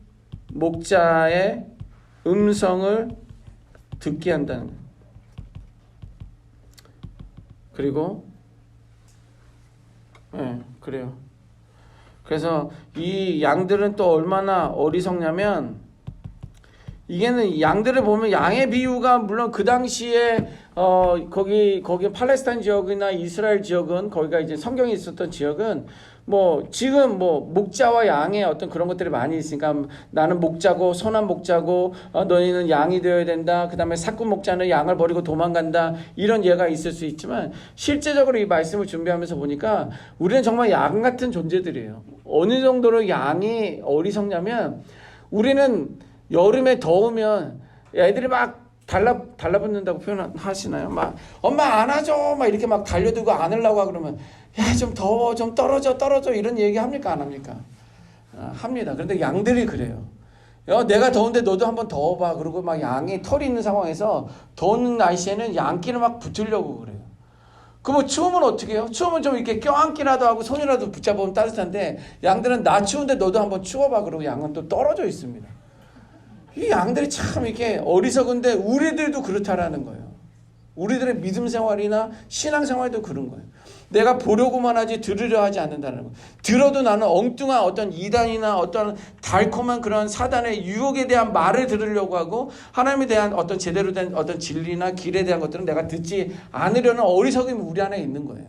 목자의 음성을 듣게 한다는 거예요. 그리고 그래요. 그래서 이 양들은 또 얼마나 어리석냐면, 이게는 양들을 보면 양의 비유가 물론 그 당시에 거기 팔레스타인 지역이나 이스라엘 지역은 거기가 이제 성경이 있었던 지역은 뭐 지금 뭐 목자와 양의 어떤 그런 것들이 많이 있으니까 나는 목자고 선한 목자고 너희는 양이 되어야 된다. 그다음에 사꾼 목자는 양을 버리고 도망간다. 이런 예가 있을 수 있지만 실제적으로 이 말씀을 준비하면서 보니까 우리는 정말 양 같은 존재들이에요. 어느 정도로 양이 어리석냐면, 우리는 여름에 더우면 애들이 막 달라붙는다고 표현하시나요? 막 엄마 안아줘 막 이렇게 막 달려들고 안으려고 그러면 야 좀 더워 좀 떨어져 이런 얘기 합니까 안 합니까? 합니다. 그런데 양들이 그래요. 야, 내가 더운데 너도 한번 더워봐. 그리고 막 양이 털이 있는 상황에서 더운 날씨에는 양끼를 막 붙으려고 그래요. 그럼 추우면 어떻게 해요? 추우면 좀 이렇게 껴안기라도 하고 손이라도 붙잡으면 따뜻한데, 양들은 나 추운데 너도 한번 추워봐. 그러고 양은 또 떨어져 있습니다. 이 양들이 참 이렇게 어리석은데 우리들도 그렇다라는 거예요. 우리들의 믿음 생활이나 신앙 생활도 그런 거예요. 내가 보려고만 하지 들으려 하지 않는다는 거예요. 들어도 나는 엉뚱한 어떤 이단이나 어떤 달콤한 그런 사단의 유혹에 대한 말을 들으려고 하고, 하나님에 대한 어떤 제대로 된 어떤 진리나 길에 대한 것들은 내가 듣지 않으려는 어리석음이 우리 안에 있는 거예요.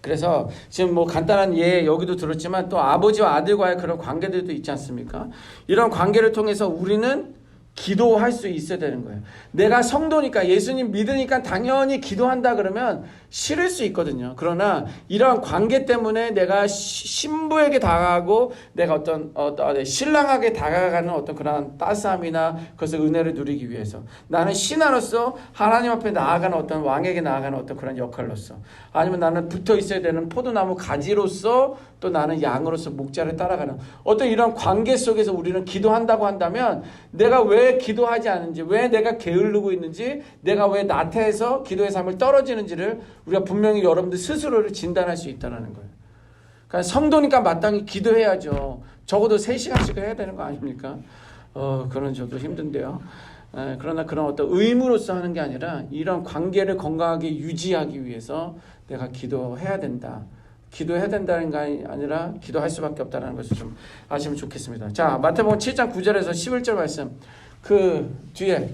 그래서 지금 뭐 간단한 예 여기도 들었지만 또 아버지와 아들과의 그런 관계들도 있지 않습니까? 이런 관계를 통해서 우리는 기도할 수 있어야 되는 거예요. 내가 성도니까, 예수님 믿으니까 당연히 기도한다 그러면 싫을 수 있거든요. 그러나 이러한 관계 때문에 내가 신부에게 다가가고 내가 어떤 신랑에게 다가가는 어떤 그런 따스함이나 그것을 은혜를 누리기 위해서, 나는 신하로서 하나님 앞에 나아가는 어떤 왕에게 나아가는 어떤 그런 역할로서, 아니면 나는 붙어 있어야 되는 포도나무 가지로서, 또 나는 양으로서 목자를 따라가는 어떤 이런 관계 속에서 우리는 기도한다고 한다면, 내가 왜 기도하지 않는지, 왜 내가 게으르고 있는지, 내가 왜 나태해서 기도의 삶을 떨어지는지를 우리가 분명히 여러분들 스스로를 진단할 수 있다는 거예요. 그러니까 성도니까 마땅히 기도해야죠. 적어도 3시간씩 해야 되는 거 아닙니까? 그런 저도 힘든데요. 그러나 그런 어떤 의무로서 하는 게 아니라 이런 관계를 건강하게 유지하기 위해서 내가 기도해야 된다. 기도해야 된다는 게 아니라 기도할 수밖에 없다는 것을 좀 아시면 좋겠습니다. 자, 마태복음 7장 9절에서 11절 말씀 그 뒤에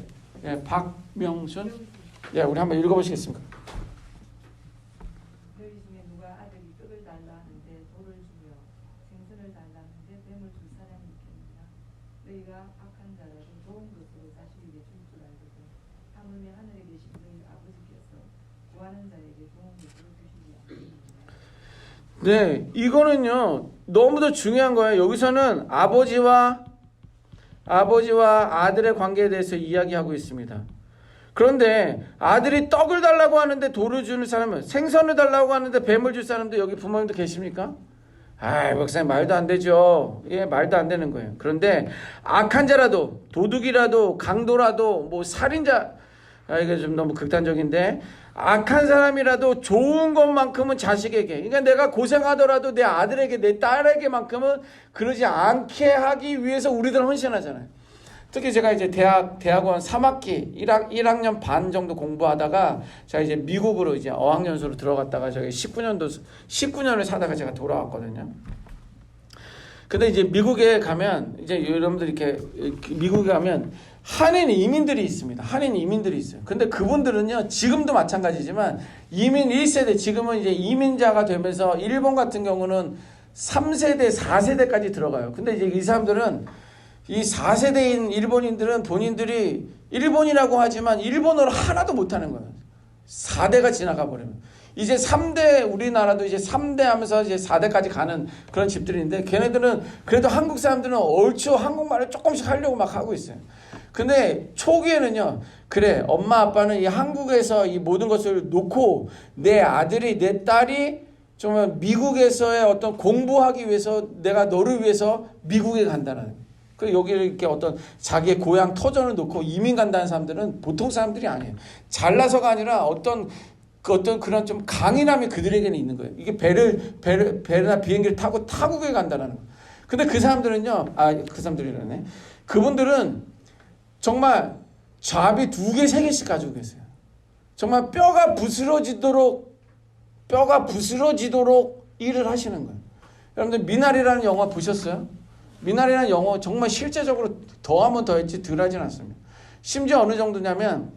박명순 우리 한번 읽어보시겠습니까? 너희 중에 누가 아들이 떡을 달라 하는데 돌을 주며 생선을 달라 하는데 뱀을 줄 사람이 있겠느냐? 너희가 악한 자라도 좋은 것으로 자식에게 줄 줄 알거든. 하물며 하늘에 계신 너희 아버지께서 구하는 자에게 좋은 것으로 주시지 않느냐. 네, 이거는요 너무도 중요한 거예요. 여기서는 아버지와 아들의 관계에 대해서 이야기하고 있습니다. 그런데 아들이 떡을 달라고 하는데 돌을 주는 사람은, 생선을 달라고 하는데 뱀을 줄 사람도 여기 부모님도 계십니까? 목사님 말도 안 되죠. 말도 안 되는 거예요. 그런데 악한 자라도, 도둑이라도, 강도라도, 뭐 살인자, 이게 좀 너무 극단적인데, 악한 사람이라도 좋은 것만큼은 자식에게, 그러니까 내가 고생하더라도 내 아들에게, 내 딸에게만큼은 그러지 않게 하기 위해서 우리들은 헌신하잖아요. 특히 제가 이제 대학원 3학기 1학년 반 정도 공부하다가 제가 이제 미국으로 이제 어학연수로 들어갔다가 저기 19년을 살다가 제가 돌아왔거든요. 근데 이제 미국에 가면 이제 여러분들 이렇게 미국에 가면 한인 이민들이 있습니다. 한인 이민들이 있어요. 근데 그분들은요, 지금도 마찬가지지만 이민 1세대, 지금은 이제 이민자가 되면서 일본 같은 경우는 3세대, 4세대까지 들어가요. 근데 이제 이 사람들은 이 4세대인 일본인들은 본인들이 일본이라고 하지만 일본어를 하나도 못하는 거예요. 4대가 지나가 버리면. 이제 3대, 우리나라도 이제 3대 하면서 이제 4대까지 가는 그런 집들인데, 걔네들은 그래도 한국 사람들은 얼추 한국말을 조금씩 하려고 막 하고 있어요. 근데 초기에는요, 그래, 엄마 아빠는 이 한국에서 이 모든 것을 놓고 내 아들이, 내 딸이 정말 미국에서의 어떤 공부하기 위해서 내가 너를 위해서 미국에 간다는 거예요. 그 여기를 이렇게 어떤 자기의 고향 터전을 놓고 이민 간다는 사람들은 보통 사람들이 아니에요. 잘나서가 아니라 어떤 그런 좀 강인함이 그들에게는 있는 거예요. 이게 배나 비행기를 타고 타국에 간다는 거예요. 근데 그 사람들은요, 그 사람들이라네. 그분들은 정말 잡이 2개, 3개씩 가지고 계세요. 정말 뼈가 부스러지도록 일을 하시는 거예요. 여러분들 미나리라는 영화 보셨어요? 미나리라는 영화 정말 실제적으로 더하면 더했지 덜 하진 않습니다. 심지어 어느 정도냐면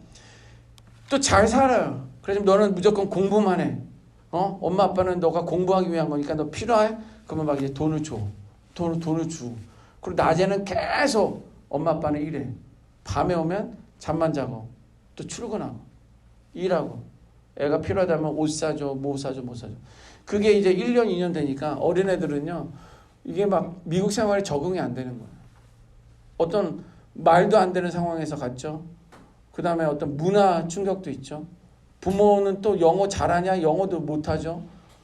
또 잘 살아요. 그래서 너는 무조건 공부만 해. 엄마 아빠는 너가 공부하기 위한 거니까 너 필요해? 그러면 막 이제 돈을 줘. 돈을 주. 그리고 낮에는 계속 엄마 아빠는 일해. 밤에 오면 잠만 자고 또 출근하고 일하고 애가 필요하다면 옷 사줘, 뭐 사줘. 그게 이제 1년, 2년 되니까 어린애들은요, 이게 막 미국 생활에 적응이 안 되는 거예요. 어떤 말도 안 되는 상황에서 갔죠. 그 다음에 어떤 문화 충격도 있죠. 부모는 또 영어 잘하냐? 영어도 못하죠.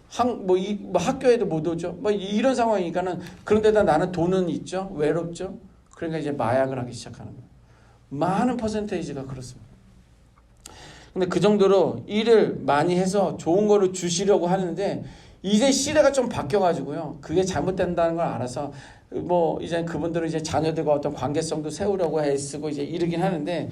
학교에도 못 오죠. 이런 상황이니까는, 그런데다 나는 돈은 있죠. 외롭죠. 그러니까 이제 마약을 하기 시작하는 거예요. 많은 퍼센테이지가 그렇습니다. 근데 그 정도로 일을 많이 해서 좋은 거를 주시려고 하는데, 이제 시대가 좀 바뀌어가지고요, 그게 잘못된다는 걸 알아서 이제 그분들은 이제 자녀들과 어떤 관계성도 세우려고 애쓰고 이제 이러긴 하는데,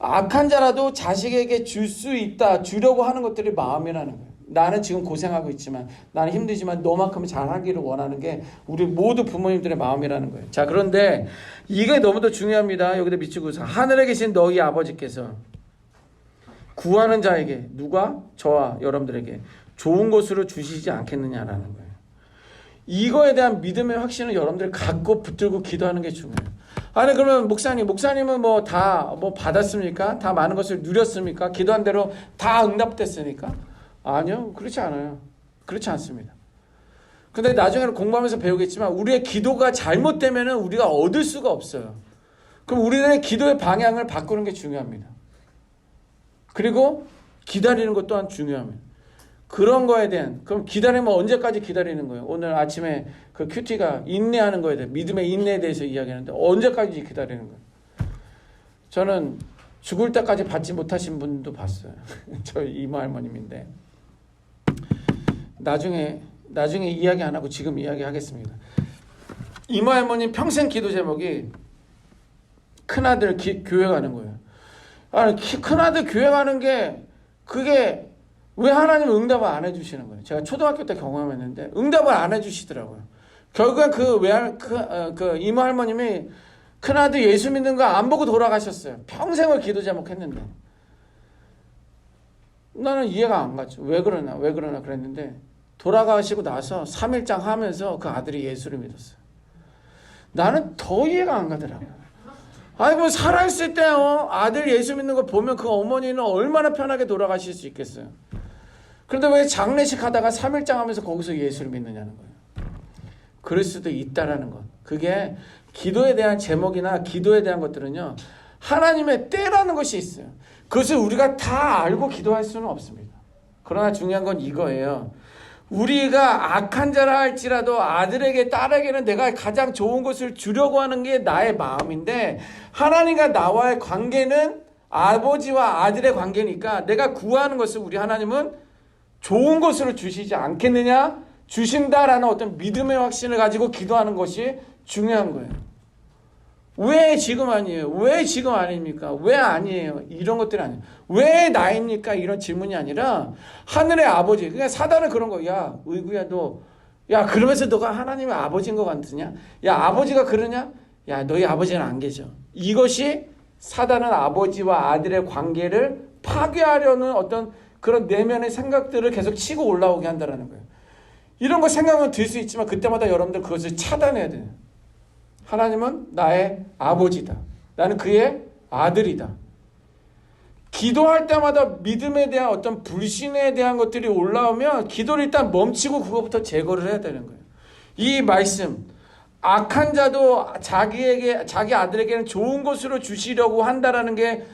악한 자라도 자식에게 줄 수 있다, 주려고 하는 것들이 마음이라는 거예요. 나는 지금 고생하고 있지만, 나는 힘들지만 너만큼은 잘하기를 원하는 게 우리 모두 부모님들의 마음이라는 거예요. 자, 그런데 이게 너무도 중요합니다. 여기다 미치고서 하늘에 계신 너희 아버지께서 구하는 자에게, 누가? 저와 여러분들에게 좋은 것으로 주시지 않겠느냐라는 거예요. 이거에 대한 믿음의 확신을 여러분들이 갖고 붙들고 기도하는 게 중요해요. 아니, 그러면 목사님은 다 받았습니까? 다 많은 것을 누렸습니까? 기도한 대로 다 응답됐습니까? 아니요, 그렇지 않아요. 그렇지 않습니다. 근데 나중에는 공부하면서 배우겠지만, 우리의 기도가 잘못되면은 우리가 얻을 수가 없어요. 그럼 우리의 기도의 방향을 바꾸는 게 중요합니다. 그리고 기다리는 것 또한 중요합니다. 그런 거에 대한, 그럼 기다리면 언제까지 기다리는 거예요? 오늘 아침에 그 큐티가 인내하는 거에 대해, 믿음의 인내에 대해서 이야기하는데 언제까지 기다리는 거예요? 저는 죽을 때까지 받지 못하신 분도 봤어요. 저 이모 할머님인데, 나중에 이야기 안 하고 지금 이야기하겠습니다. 이모 할머님 평생 기도 제목이 큰아들 교회 가는 거예요. 큰아들 교회 가는 게, 그게 왜 하나님은 응답을 안 해주시는 거예요? 제가 초등학교 때 경험했는데 응답을 안 해주시더라고요. 결국엔 그 이모 할머님이 큰아들 예수 믿는 거 안 보고 돌아가셨어요. 평생을 기도 제목했는데 나는 이해가 안 갔죠. 왜 그러나 그랬는데 돌아가시고 나서 3일장 하면서 그 아들이 예수를 믿었어요. 나는 더 이해가 안 가더라고요. 아니 뭐 살아있을 때 아들 예수 믿는 거 보면 그 어머니는 얼마나 편하게 돌아가실 수 있겠어요. 그런데 왜 장례식 하다가 3일장 하면서 거기서 예수를 믿느냐는 거예요. 그럴 수도 있다라는 것. 그게 기도에 대한 제목이나 기도에 대한 것들은요, 하나님의 때라는 것이 있어요. 그것을 우리가 다 알고 기도할 수는 없습니다. 그러나 중요한 건 이거예요. 우리가 악한 자라 할지라도 아들에게 딸에게는 내가 가장 좋은 것을 주려고 하는 게 나의 마음인데, 하나님과 나와의 관계는 아버지와 아들의 관계니까 내가 구하는 것을 우리 하나님은 좋은 것으로 주시지 않겠느냐? 주신다라는 어떤 믿음의 확신을 가지고 기도하는 것이 중요한 거예요. 왜 지금 아니에요? 왜 지금 아닙니까? 왜 아니에요? 이런 것들이 아니에요. 왜 나입니까? 이런 질문이 아니라 하늘의 아버지. 그러니까 사단은 그런 거. 야, 의구야 야, 그러면서 너가 하나님의 아버지인 것 같으냐? 야, 아버지가 그러냐? 야, 너희 아버지는 안 계셔. 이것이 사단은 아버지와 아들의 관계를 파괴하려는 어떤 그런 내면의 생각들을 계속 치고 올라오게 한다는 거예요. 이런 거 생각은 들 수 있지만 그때마다 여러분들 그것을 차단해야 돼요. 하나님은 나의 아버지다. 나는 그의 아들이다. 기도할 때마다 믿음에 대한 어떤 불신에 대한 것들이 올라오면 기도를 일단 멈추고 그것부터 제거를 해야 되는 거예요. 이 말씀, 악한 자도 자기 아들에게는 좋은 것으로 주시려고 한다라는 게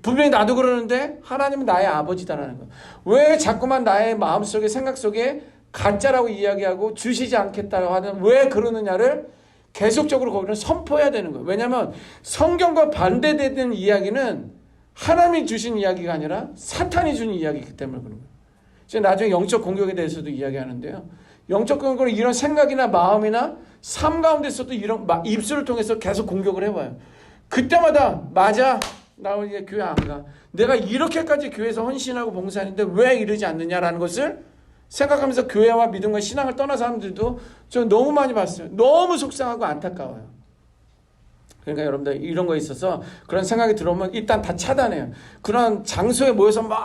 분명히 나도 그러는데 하나님은 나의 아버지다라는 거예요. 왜 자꾸만 나의 마음속에 생각 속에 가짜라고 이야기하고 주시지 않겠다고 하는 왜 그러느냐를 계속적으로 거기는 선포해야 되는 거예요. 왜냐하면 성경과 반대되는 이야기는 하나님이 주신 이야기가 아니라 사탄이 준 이야기이기 때문에 그런 거예요. 이제 나중에 영적 공격에 대해서도 이야기하는데요. 영적 공격은 이런 생각이나 마음이나 삶 가운데서도 이런 입술을 통해서 계속 공격을 해봐요. 그때마다 맞아. 나 이제 교회 안 가. 내가 이렇게까지 교회에서 헌신하고 봉사하는데 왜 이러지 않느냐라는 것을 생각하면서 교회와 믿음과 신앙을 떠난 사람들도 저 너무 많이 봤어요. 너무 속상하고 안타까워요. 그러니까 여러분들 이런 거에 있어서 그런 생각이 들어오면 일단 다 차단해요. 그런 장소에 모여서 막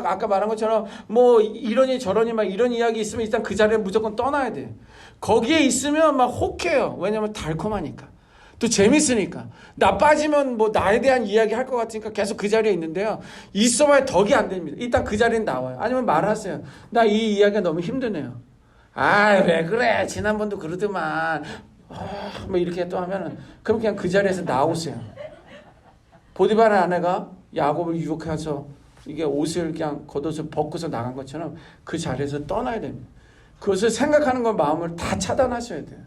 아까 말한 것처럼 뭐 이러니 저러니 막 이런 이야기 있으면 일단 그 자리에 무조건 떠나야 돼요. 거기에 있으면 막 혹해요. 왜냐면 달콤하니까. 또 재밌으니까. 나 빠지면 뭐 나에 대한 이야기 할 것 같으니까 계속 그 자리에 있는데요. 있어봐야 덕이 안 됩니다. 일단 그 자리는 나와요. 아니면 말하세요. 나 이 이야기가 너무 힘드네요. 아, 왜 그래? 지난번도 그러더만. 뭐 이렇게 또 하면은 그럼 그냥 그 자리에서 나오세요. 보디발의 아내가 야곱을 유혹해서 이게 옷을 그냥 겉옷을 벗고서 나간 것처럼 그 자리에서 떠나야 됩니다. 그것을 생각하는 건 마음을 다 차단하셔야 돼요.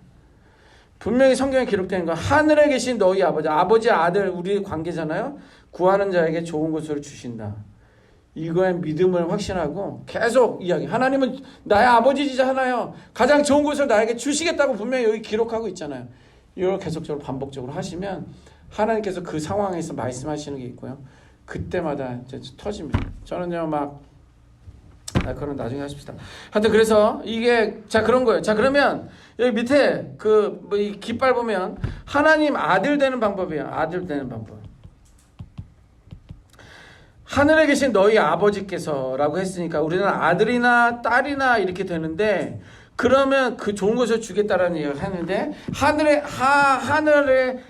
분명히 성경에 기록된 건 하늘에 계신 너희 아버지 아들 우리 관계잖아요. 구하는 자에게 좋은 것을 주신다. 이거에 믿음을 확신하고 계속 이야기. 하나님은 나의 아버지이잖아요. 가장 좋은 것을 나에게 주시겠다고 분명히 여기 기록하고 있잖아요. 이걸 계속적으로 반복적으로 하시면 하나님께서 그 상황에서 말씀하시는 게 있고요. 그때마다 이제 터집니다. 저는요 그건 나중에 하십시다. 하여튼 그래서 이게 자 그런 거예요. 자 그러면 여기 밑에 이 깃발 보면 하나님 아들 되는 방법이에요. 아들 되는 방법. 하늘에 계신 너희 아버지께서라고 했으니까 우리는 아들이나 딸이나 이렇게 되는데 그러면 그 좋은 것을 주겠다라는 얘기를 하는데 하늘에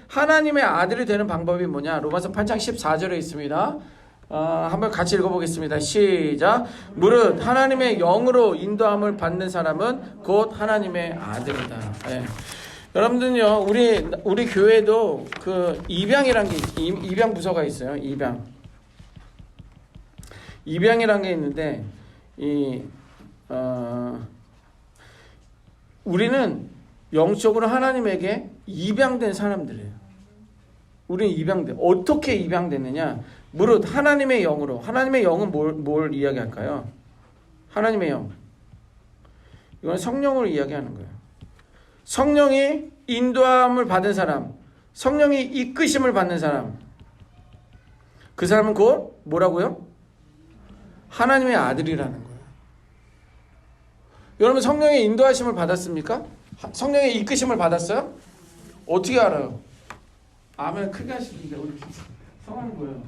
하나님의 아들이 되는 방법이 뭐냐? 로마서 8장 14절에 있습니다. 한번 같이 읽어보겠습니다. 시작. 무릇 하나님의 영으로 인도함을 받는 사람은 곧 하나님의 아들이다. 네. 여러분들요, 우리 교회도 그 입양이란 게 입양 부서가 있어요. 입양이란 게 있는데 우리는 영적으로 하나님에게 입양된 사람들이에요. 우리는 입양돼. 어떻게 입양됐느냐? 무릇 하나님의 영으로. 하나님의 영은 뭘 이야기할까요? 하나님의 영. 이건 성령을 이야기하는 거예요. 성령이 인도함을 받은 사람, 성령이 이끄심을 받는 사람. 그 사람은 곧 뭐라고요? 하나님의 아들이라는 거예요. 여러분 성령의 인도하심을 받았습니까? 성령의 이끄심을 받았어요? 어떻게 알아요? 아멘 크게 하시는데 우리 성함이 뭐예요?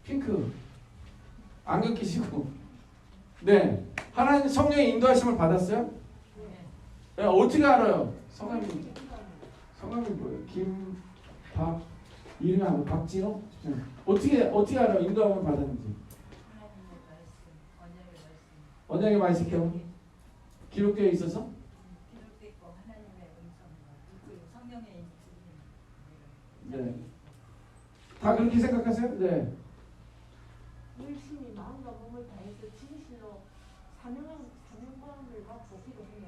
핑크 안경 끼시고 네 하나님 성령의 인도하심을 받았어요? 네, 어떻게 알아요? 성함이 뭐예요? 김박 이름이 아니고 박진호? 네. 어떻게 알아요? 인도함을 받았는지 언약의 말씀 때문에 기록되어 있어서 기록되고 하나님의 음성과 성령의 네. 다 그렇게 생각하세요? 네. 열심히 마음과 몸을 다해서 진실로 사명감을 갖고 기도하면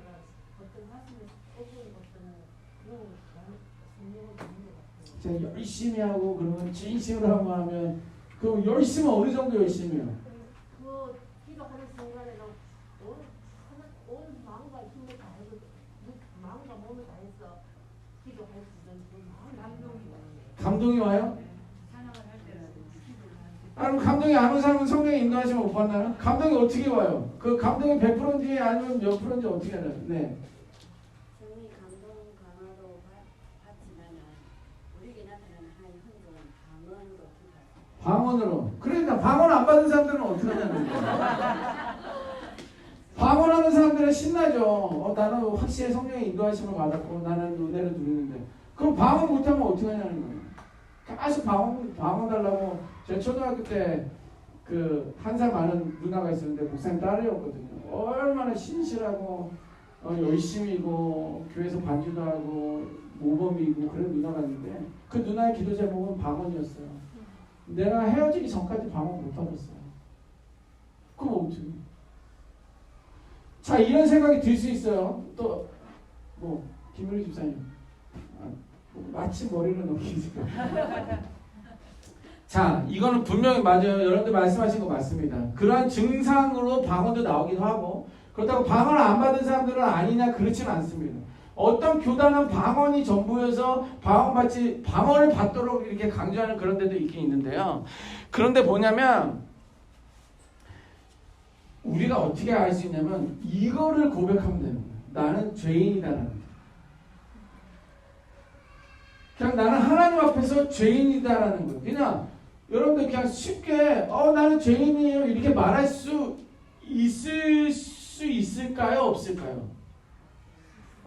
어떤 가슴에 어떤 그런 성령을 받는 것 같아요. 제가 열심히 하고 그러면 진심으로 하면 그 열심은 어느 정도 열심이에요? 그 기도하는 순간에는 온 마음과 힘을 다해서 마음과 몸을 다해서 기도할 수 있는 그 마음 감동이 와요? 찬양을 할 때라든지 기도를 할 때. 그럼 감동이 안 오는 사람은 성령의 인도하시면 못 받나요? 감동이 어떻게 와요? 그 감동이 100%인지 아니면 몇 프로인지 어떻게 알아요? 네. 성이 감동 강화도 받지만 우리에게 나타나는 하나님의 흔적은 방언으로 방언으로. 그러니까 방언 안 받은 사람들은 어떻게 하냐는 거예요. 방언하는 사람들은 신나죠. 나는 확실히 성령의 인도하심을 받았고 나는 은혜를 누리는데 그럼 방언 못하면 어떻게 하냐는 거예요. 계속 방언 달라고 제가 초등학교 때 그 한 살 많은 누나가 있었는데 목사님 딸이었거든요. 얼마나 신실하고 열심히고 교회에서 반주도 하고 모범이고 그런 누나가 있는데 그 누나의 기도 제목은 방언이었어요. 내가 헤어지기 전까지 방언 못 하겠어요. 그럼 어떻게? 자 이런 생각이 들 수 있어요. 또 뭐 김유리 집사님 마치 머리를 넘기니까. 자 이거는 분명히 맞아요. 여러분들 말씀하신 거 맞습니다. 그러한 증상으로 방언도 나오기도 하고 그렇다고 방언을 안 받은 사람들은 아니냐 그렇지는 않습니다. 어떤 교단은 방언이 전부여서 방언을 받도록 이렇게 강조하는 그런 데도 있긴 있는데요. 그런데 뭐냐면 우리가 어떻게 알 수 있냐면 이거를 고백하면 되는 거예요. 나는 죄인이다라는 거예요. 그냥 나는 하나님 앞에서 죄인이다라는 거예요. 그냥 여러분들 그냥 쉽게 나는 죄인이에요 이렇게 말할 수 있을까요? 없을까요?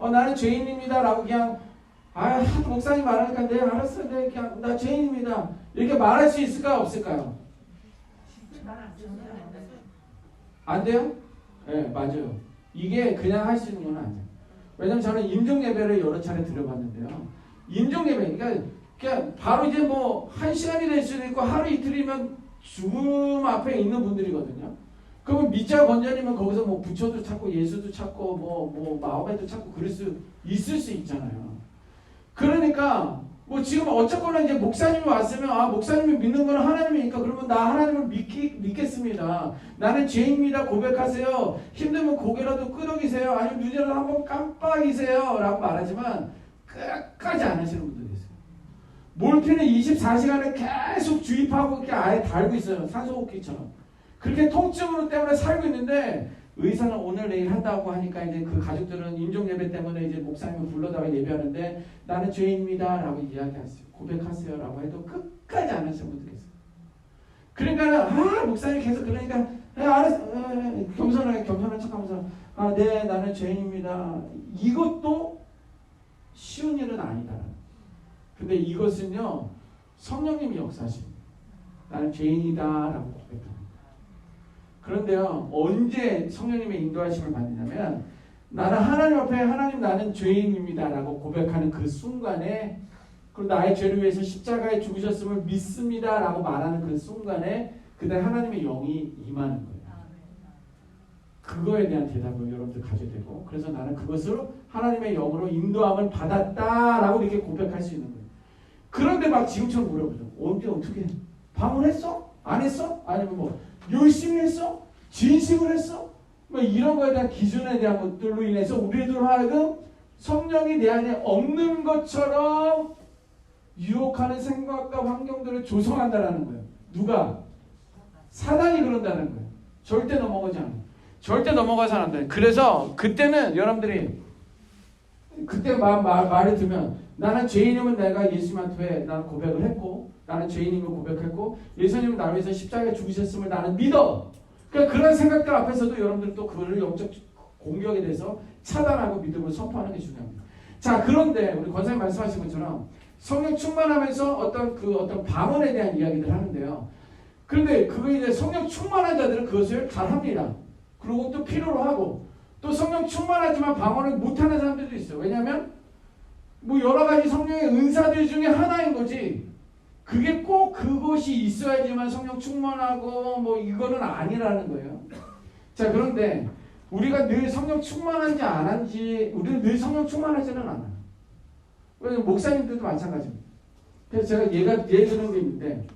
나는 죄인입니다라고 그냥 하도 목사님 말하니까 네 알았어 네 그냥 나 죄인입니다 이렇게 말할 수 있을까요? 없을까요? 안 돼요? 네 맞아요. 이게 그냥 할 수 있는 건 아니에요. 왜냐면 저는 임종 예배를 여러 차례 드려봤는데요. 임종 예배 그러니까 그냥 바로 이제 뭐 1시간이 될 수도 있고 하루 이틀이면 죽음 앞에 있는 분들이거든요. 그러면 미자 번전이면 거기서 뭐 부처도 찾고 예수도 찾고 뭐 마호메도 찾고 그럴 수 있을 수 있잖아요. 그러니까 뭐 지금 어쨌거나 이제 목사님이 왔으면 목사님이 믿는 거는 하나님이니까 그러면 나 하나님을 믿겠습니다. 나는 죄인입니다. 고백하세요. 힘들면 고개라도 끄덕이세요. 아니면 눈이라도 한번 깜빡이세요. 라고 말하지만 끝까지 안 하시는 분들이 있어요. 몰피는 24시간을 계속 주입하고 이렇게 아예 달고 있어요. 산소호흡기처럼. 그렇게 통증으로 때문에 살고 있는데 의사는 오늘 내일 한다고 하니까 이제 그 가족들은 임종 예배 때문에 이제 목사님을 불러다가 예배하는데 나는 죄인입니다라고 이야기하세요. 고백하세요라고 해도 끝까지 안 하시는 분들이 있어요. 그러니까 목사님 계속 그러니까 알았어 겸손한 척하면서 네 나는 죄인입니다. 이것도 쉬운 일은 아니다. 근데 이것은요 성령님이 역사하십니다. 나는 죄인이다라고 고백합니다. 그런데요 언제 성령님의 인도하심을 받느냐면 나는 하나님 앞에 하나님 나는 죄인입니다라고 고백하는 그 순간에 그리고 나의 죄를 위해서 십자가에 죽으셨음을 믿습니다라고 말하는 그 순간에 그때 하나님의 영이 임하는 거예요. 그거에 대한 대답을 여러분들 가져야 되고 그래서 나는 그것으로 하나님의 영으로 인도함을 받았다라고 이렇게 고백할 수 있는 거예요. 그런데 막 지금처럼 물어보죠. 언제 어떻게 방언했어? 안 했어? 아니면 뭐 열심히 했어? 진심을 했어? 뭐 이런 거에 대한 기준에 대한 것들로 인해서 우리들 하여금 성령이 내 안에 없는 것처럼 유혹하는 생각과 환경들을 조성한다라는 거예요. 누가? 사단이 그런다는 거예요. 절대 넘어가지 않아요. 절대 넘어가서는 안 돼. 그래서 그때는 여러분들이 그때 말을 들으면 나는 죄인이면 내가 예수님한테 나는 고백을 했고 나는 죄인임을 고백했고 예수님은 나를 위해서 십자가에 죽으셨음을 나는 믿어. 그러니까 그런 생각들 앞에서도 여러분들 또 그거를 영적 공격에 대해서 차단하고 믿음을 선포하는 게 중요합니다. 자, 그런데 우리 권사님 말씀하신 것처럼 성령 충만하면서 어떤 방언에 대한 이야기를 하는데요. 그런데 그거 이제 성령 충만한 자들은 그것을 잘 합니다. 그리고 또 필요로 하고 또 성령 충만하지만 방언을 못하는 사람들도 있어요. 왜냐하면 뭐 여러 가지 성령의 은사들 중에 하나인 거지. 그게 꼭 그것이 있어야지만 성령 충만하고 뭐 이거는 아니라는 거예요. 자, 그런데 우리가 늘 성령 충만한지 안 한지 우리는 늘 성령 충만하지는 않아요. 왜냐면 목사님들도 마찬가지입니다. 그래서 제가 예를 드는 게 있는데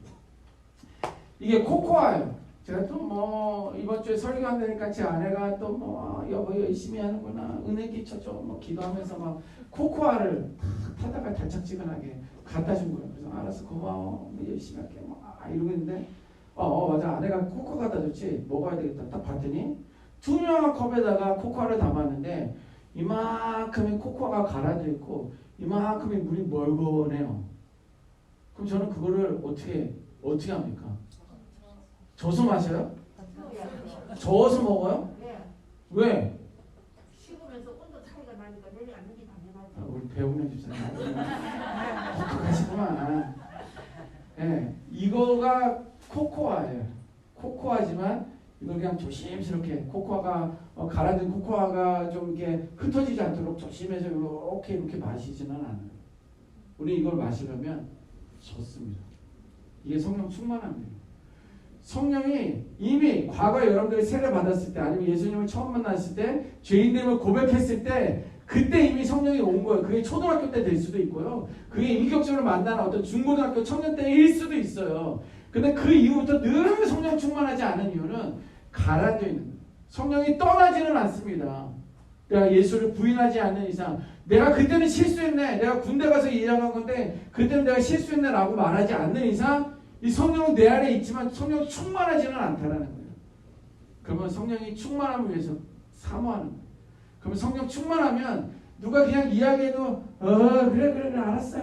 이게 코코아예요. 제가 또 뭐 이번 주에 설교한다니까 제 아내가 또 뭐 여보 열심히 하는구나 은혜 끼쳐줘 뭐 기도하면서 막 코코아를 타다가 달짝지근하게 갖다 준 거예요. 그래서 알았어 고마워 열심히 할게 뭐 이러고 있는데 맞아 아내가 코코아 갖다 줬지 먹어야 되겠다 딱 봤더니 투명한 컵에다가 코코아를 담았는데 이만큼의 코코아가 갈아져 있고 이만큼의 물이 멀건해요. 그럼 저는 그거를 어떻게 합니까? 저어서 마셔요? 저어서 먹어요? 네. 왜? 식으면서 온도 차이가 나니까 내려앉는 게 당연하죠. 우리 배우는 집사님 독특하시구만. 네, 이거가 코코아예요. 코코아지만 이걸 그냥 조심스럽게 코코아가 갈아진 코코아가 좀 이렇게 흩어지지 않도록 조심해서 이렇게 마시지는 않아요. 우리 이걸 마시려면 좋습니다. 이게 성령 충만합니다. 성령이 이미 과거에 여러분들이 세례 받았을 때 아니면 예수님을 처음 만났을 때 죄인됨을 고백했을 때 그때 이미 성령이 온 거예요. 그게 초등학교 때 될 수도 있고요. 그게 인격적으로 만나는 어떤 중고등학교 청년 때일 수도 있어요. 근데 그 이후부터 늘 성령 충만하지 않은 이유는 가라앉아 있는 거예요. 성령이 떠나지는 않습니다. 내가 예수를 부인하지 않는 이상 내가 그때는 실수했네. 내가 군대 가서 일하는 건데 그때는 내가 실수했네 라고 말하지 않는 이상 이 성령은 내 안에 있지만 성령 충만하지는 않다라는 거예요. 그러면 성령이 충만함을 위해서 사모하는 거예요. 그러면 성령 충만하면 누가 그냥 이야기해도 그래 알았어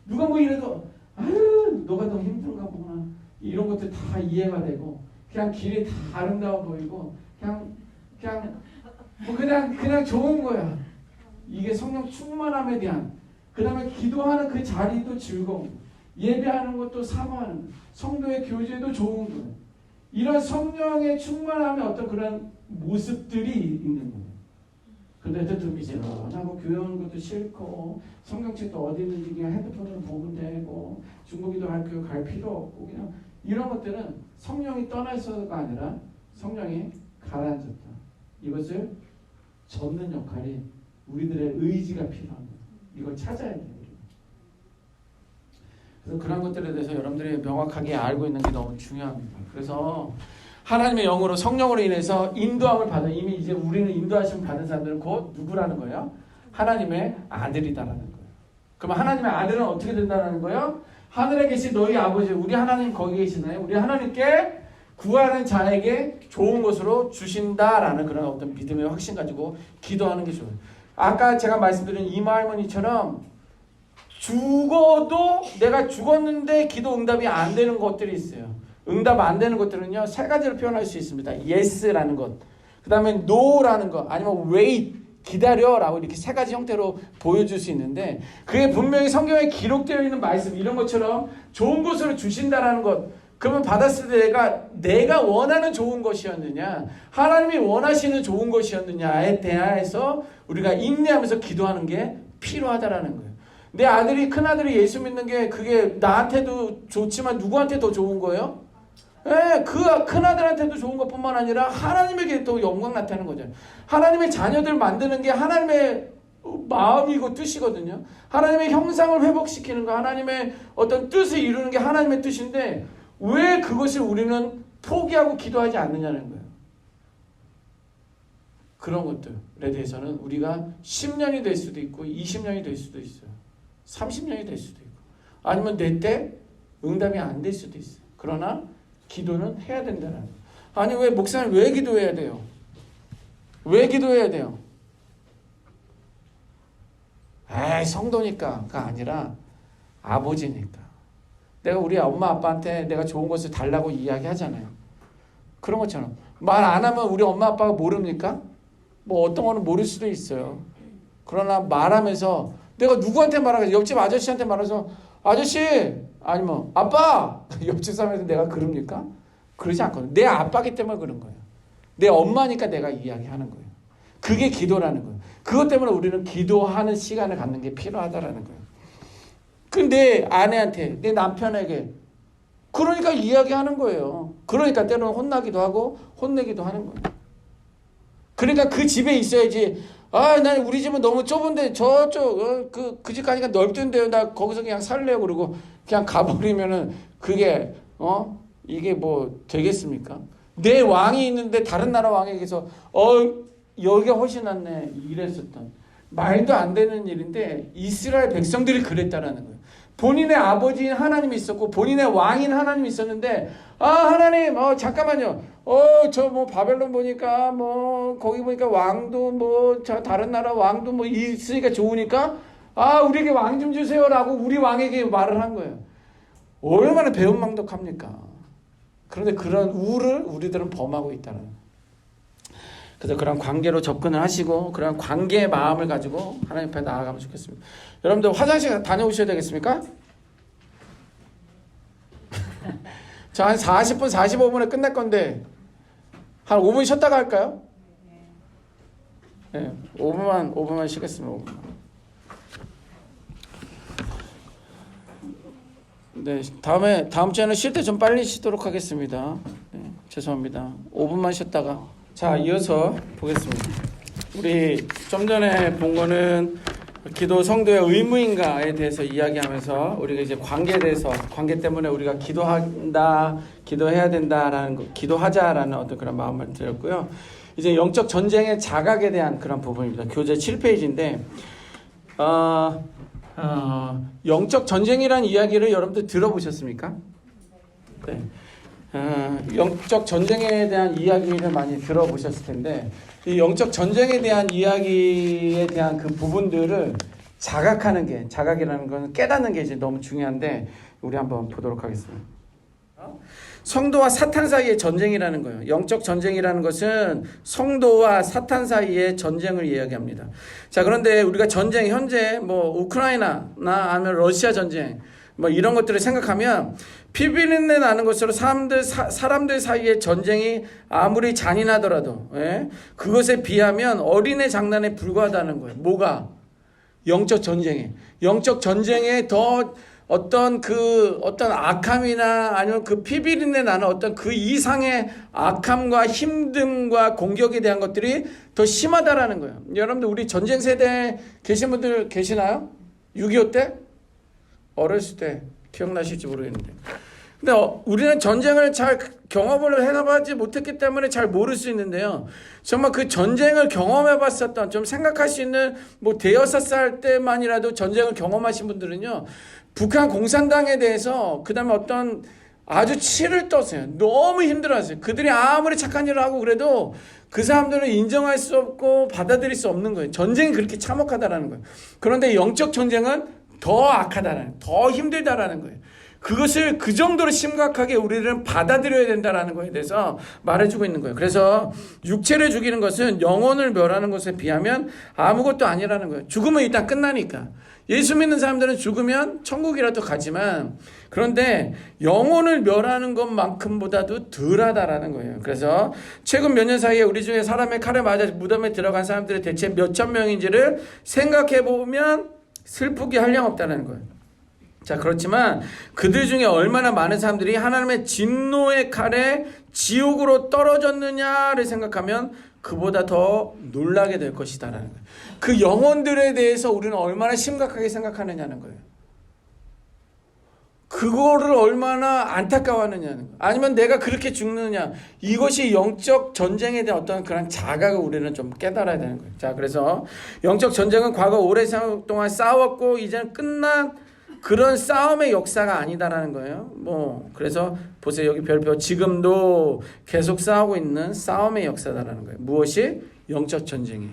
누가 뭐 이래도 아유 너가 더 힘든가 보구나 이런 것들 다 이해가 되고 그냥 길이 다 아름다워 보이고 그냥 좋은 거야. 이게 성령 충만함에 대한 그 다음에 기도하는 그 자리도 즐거운 예배하는 것도 사모하는 거예요. 성도의 교제도 좋은 거예요. 이런 성령의 충만함에 어떤 그런 모습들이 있는 거예요. 근데 또 미지런하고 교회 오는 것도 싫고 성경책도 어디 있는지 그냥 핸드폰으로 보면 되고 중국기도 학교 갈 필요 없고 그냥 이런 것들은 성령이 떠나 있어서가 아니라 성령이 가라앉았다. 이것을 젓는 역할이 우리들의 의지가 필요한 거예요. 이걸 찾아야 돼요. 그래서 그런 것들에 대해서 여러분들이 명확하게 알고 있는 게 너무 중요합니다. 그래서 하나님의 영으로 성령으로 인해서 인도함을 받은 이미 이제 우리는 인도하심을 받은 사람들은 곧 누구라는 거예요? 하나님의 아들이다라는 거예요. 그럼 하나님의 아들은 어떻게 된다는 거예요? 하늘에 계신 너희 아버지 우리 하나님 거기 계시나요? 우리 하나님께 구하는 자에게 좋은 것으로 주신다라는 그런 어떤 믿음의 확신 가지고 기도하는 게 좋아요. 아까 제가 말씀드린 이마 할머니처럼 죽어도 내가 죽었는데 기도 응답이 안 되는 것들이 있어요. 응답 안 되는 것들은요. 세 가지로 표현할 수 있습니다. Yes라는 것, 그 다음에 No라는 것, 아니면 Wait, 기다려라고 이렇게 세 가지 형태로 보여줄 수 있는데 그게 분명히 성경에 기록되어 있는 말씀 이런 것처럼 좋은 것으로 주신다라는 것 그러면 받았을 때 내가 원하는 좋은 것이었느냐 하나님이 원하시는 좋은 것이었느냐에 대해서 우리가 인내하면서 기도하는 게 필요하다라는 거예요. 내 아들이 큰아들이 예수 믿는 게 그게 나한테도 좋지만 누구한테 더 좋은 거예요? 예, 그 큰아들한테도 좋은 것뿐만 아니라 하나님에게 또 영광 나타나는 거잖아요. 하나님의 자녀들 만드는 게 하나님의 마음이고 뜻이거든요. 하나님의 형상을 회복시키는 거 하나님의 어떤 뜻을 이루는 게 하나님의 뜻인데 왜 그것을 우리는 포기하고 기도하지 않느냐는 거예요. 그런 것들에 대해서는 우리가 10년이 될 수도 있고 20년이 될 수도 있어요. 30년이 될 수도 있고 아니면 내 때 응답이 안 될 수도 있어요. 그러나 기도는 해야 된다는 거예요. 아니 왜 목사님 왜 기도해야 돼요? 왜 기도해야 돼요? 에이, 성도니까가 아니라 아버지니까. 내가 우리 엄마 아빠한테 내가 좋은 것을 달라고 이야기하잖아요. 그런 것처럼 말 안 하면 우리 엄마 아빠가 모릅니까? 뭐 어떤 거는 모를 수도 있어요. 그러나 말하면서 내가 누구한테 말하겠어? 옆집 아저씨한테 말해서 아저씨 아니면 아빠 옆집 사람한테 내가 그럽니까? 그러지 않거든요. 내 아빠기 때문에 그런 거예요. 내 엄마니까 내가 이야기하는 거예요. 그게 기도라는 거예요. 그것 때문에 우리는 기도하는 시간을 갖는 게 필요하다라는 거예요. 내 아내한테, 내 남편에게 그러니까 이야기하는 거예요. 그러니까 때로는 혼나기도 하고 혼내기도 하는 거예요. 그러니까 그 집에 있어야지. 난 우리 집은 너무 좁은데 저쪽 그 집 가니까 넓던데요. 나 거기서 그냥 살래요. 그러고 그냥 가버리면은 그게 이게 뭐 되겠습니까? 내 왕이 있는데 다른 나라 왕에게서 여기가 훨씬 낫네 이랬었던 말도 안 되는 일인데 이스라엘 백성들이 그랬다라는 거예요. 본인의 아버지인 하나님이 있었고 본인의 왕인 하나님이 있었는데 하나님 잠깐만요. 저 뭐 바벨론 보니까 뭐 거기 보니까 왕도 뭐 저 다른 나라 왕도 뭐 있으니까 좋으니까 우리에게 왕 좀 주세요라고 우리 왕에게 말을 한 거예요. 얼마나 배은망덕합니까? 그런데 그런 우를 우리들은 범하고 있다는 거예요. 그래서 그런 관계로 접근을 하시고 그런 관계의 마음을 가지고 하나님 앞에 나아가면 좋겠습니다. 여러분들 화장실 다녀오셔야 되겠습니까? 자, 한 40분, 45분에 끝날 건데 한 5분 쉬었다가 할까요? 네, 5분만 쉬겠습니다. 5분만. 네, 다음 주에는 쉴 때 좀 빨리 쉬도록 하겠습니다. 네, 죄송합니다. 5분만 쉬었다가. 자, 이어서 보겠습니다. 우리 좀 전에 본 거는 기도 성도의 의무인가에 대해서 이야기하면서 우리가 이제 관계에 대해서 관계 때문에 우리가 기도해야 된다라는 거, 기도하자라는 어떤 그런 마음을 드렸고요. 이제 영적 전쟁의 자각에 대한 그런 부분입니다. 교재 7페이지인데 영적 전쟁이라는 이야기를 여러분들 들어보셨습니까? 네. 영적 전쟁에 대한 이야기를 많이 들어보셨을 텐데 이 영적 전쟁에 대한 이야기에 대한 그 부분들을 자각이라는 건 깨닫는 게 이제 너무 중요한데 우리 한번 보도록 하겠습니다. 성도와 사탄 사이의 전쟁이라는 거예요. 영적 전쟁이라는 것은 성도와 사탄 사이의 전쟁을 이야기합니다. 자, 그런데 우리가 전쟁 현재 뭐 우크라이나나 아니면 러시아 전쟁 뭐 이런 것들을 생각하면 피비린내 나는 것으로 사람들 사이의 전쟁이 아무리 잔인하더라도 그것에 비하면 어린애 장난에 불과하다는 거예요. 뭐가? 영적 전쟁에 더 어떤 악함이나 아니면 그 피비린내 나는 어떤 그 이상의 악함과 힘듦과 공격에 대한 것들이 더 심하다라는 거예요. 여러분들 우리 전쟁 세대에 계신 분들 계시나요? 6.25 때? 어렸을 때 기억나실지 모르겠는데 근데 우리는 전쟁을 잘 경험을 해봐지 못했기 때문에 잘 모를 수 있는데요. 정말 그 전쟁을 경험해봤었던 좀 생각할 수 있는 뭐 5-6살 때만이라도 전쟁을 경험하신 분들은요. 북한 공산당에 대해서 그 다음에 어떤 아주 치를 떴어요. 너무 힘들어했어요. 그들이 아무리 착한 일을 하고 그래도 그 사람들은 인정할 수 없고 받아들일 수 없는 거예요. 전쟁이 그렇게 참혹하다라는 거예요. 그런데 영적 전쟁은 더 악하다라는, 더 힘들다라는 거예요. 그것을 그 정도로 심각하게 우리는 받아들여야 된다라는 거에 대해서 말해주고 있는 거예요. 그래서 육체를 죽이는 것은 영혼을 멸하는 것에 비하면 아무것도 아니라는 거예요. 죽으면 일단 끝나니까. 예수 믿는 사람들은 죽으면 천국이라도 가지만 그런데 영혼을 멸하는 것만큼보다도 덜하다라는 거예요. 그래서 최근 몇 년 사이에 우리 중에 사람의 칼에 맞아 무덤에 들어간 사람들이 대체 몇천 명인지를 생각해 보면 슬프게 한량없다는 거예요. 자, 그렇지만 그들 중에 얼마나 많은 사람들이 하나님의 진노의 칼에 지옥으로 떨어졌느냐를 생각하면 그보다 더 놀라게 될 것이다라는 거예요. 그 영혼들에 대해서 우리는 얼마나 심각하게 생각하느냐는 거예요. 그거를 얼마나 안타까워하느냐는 거예요. 아니면 내가 그렇게 죽느냐. 이것이 영적 전쟁에 대한 어떤 그런 자각을 우리는 좀 깨달아야 되는 거예요. 자, 그래서 영적 전쟁은 과거 오랜 시간 동안 싸웠고 이제는 끝난 그런 싸움의 역사가 아니다라는 거예요. 그래서 보세요. 여기 별표 지금도 계속 싸우고 있는 싸움의 역사다라는 거예요. 무엇이? 영적 전쟁이.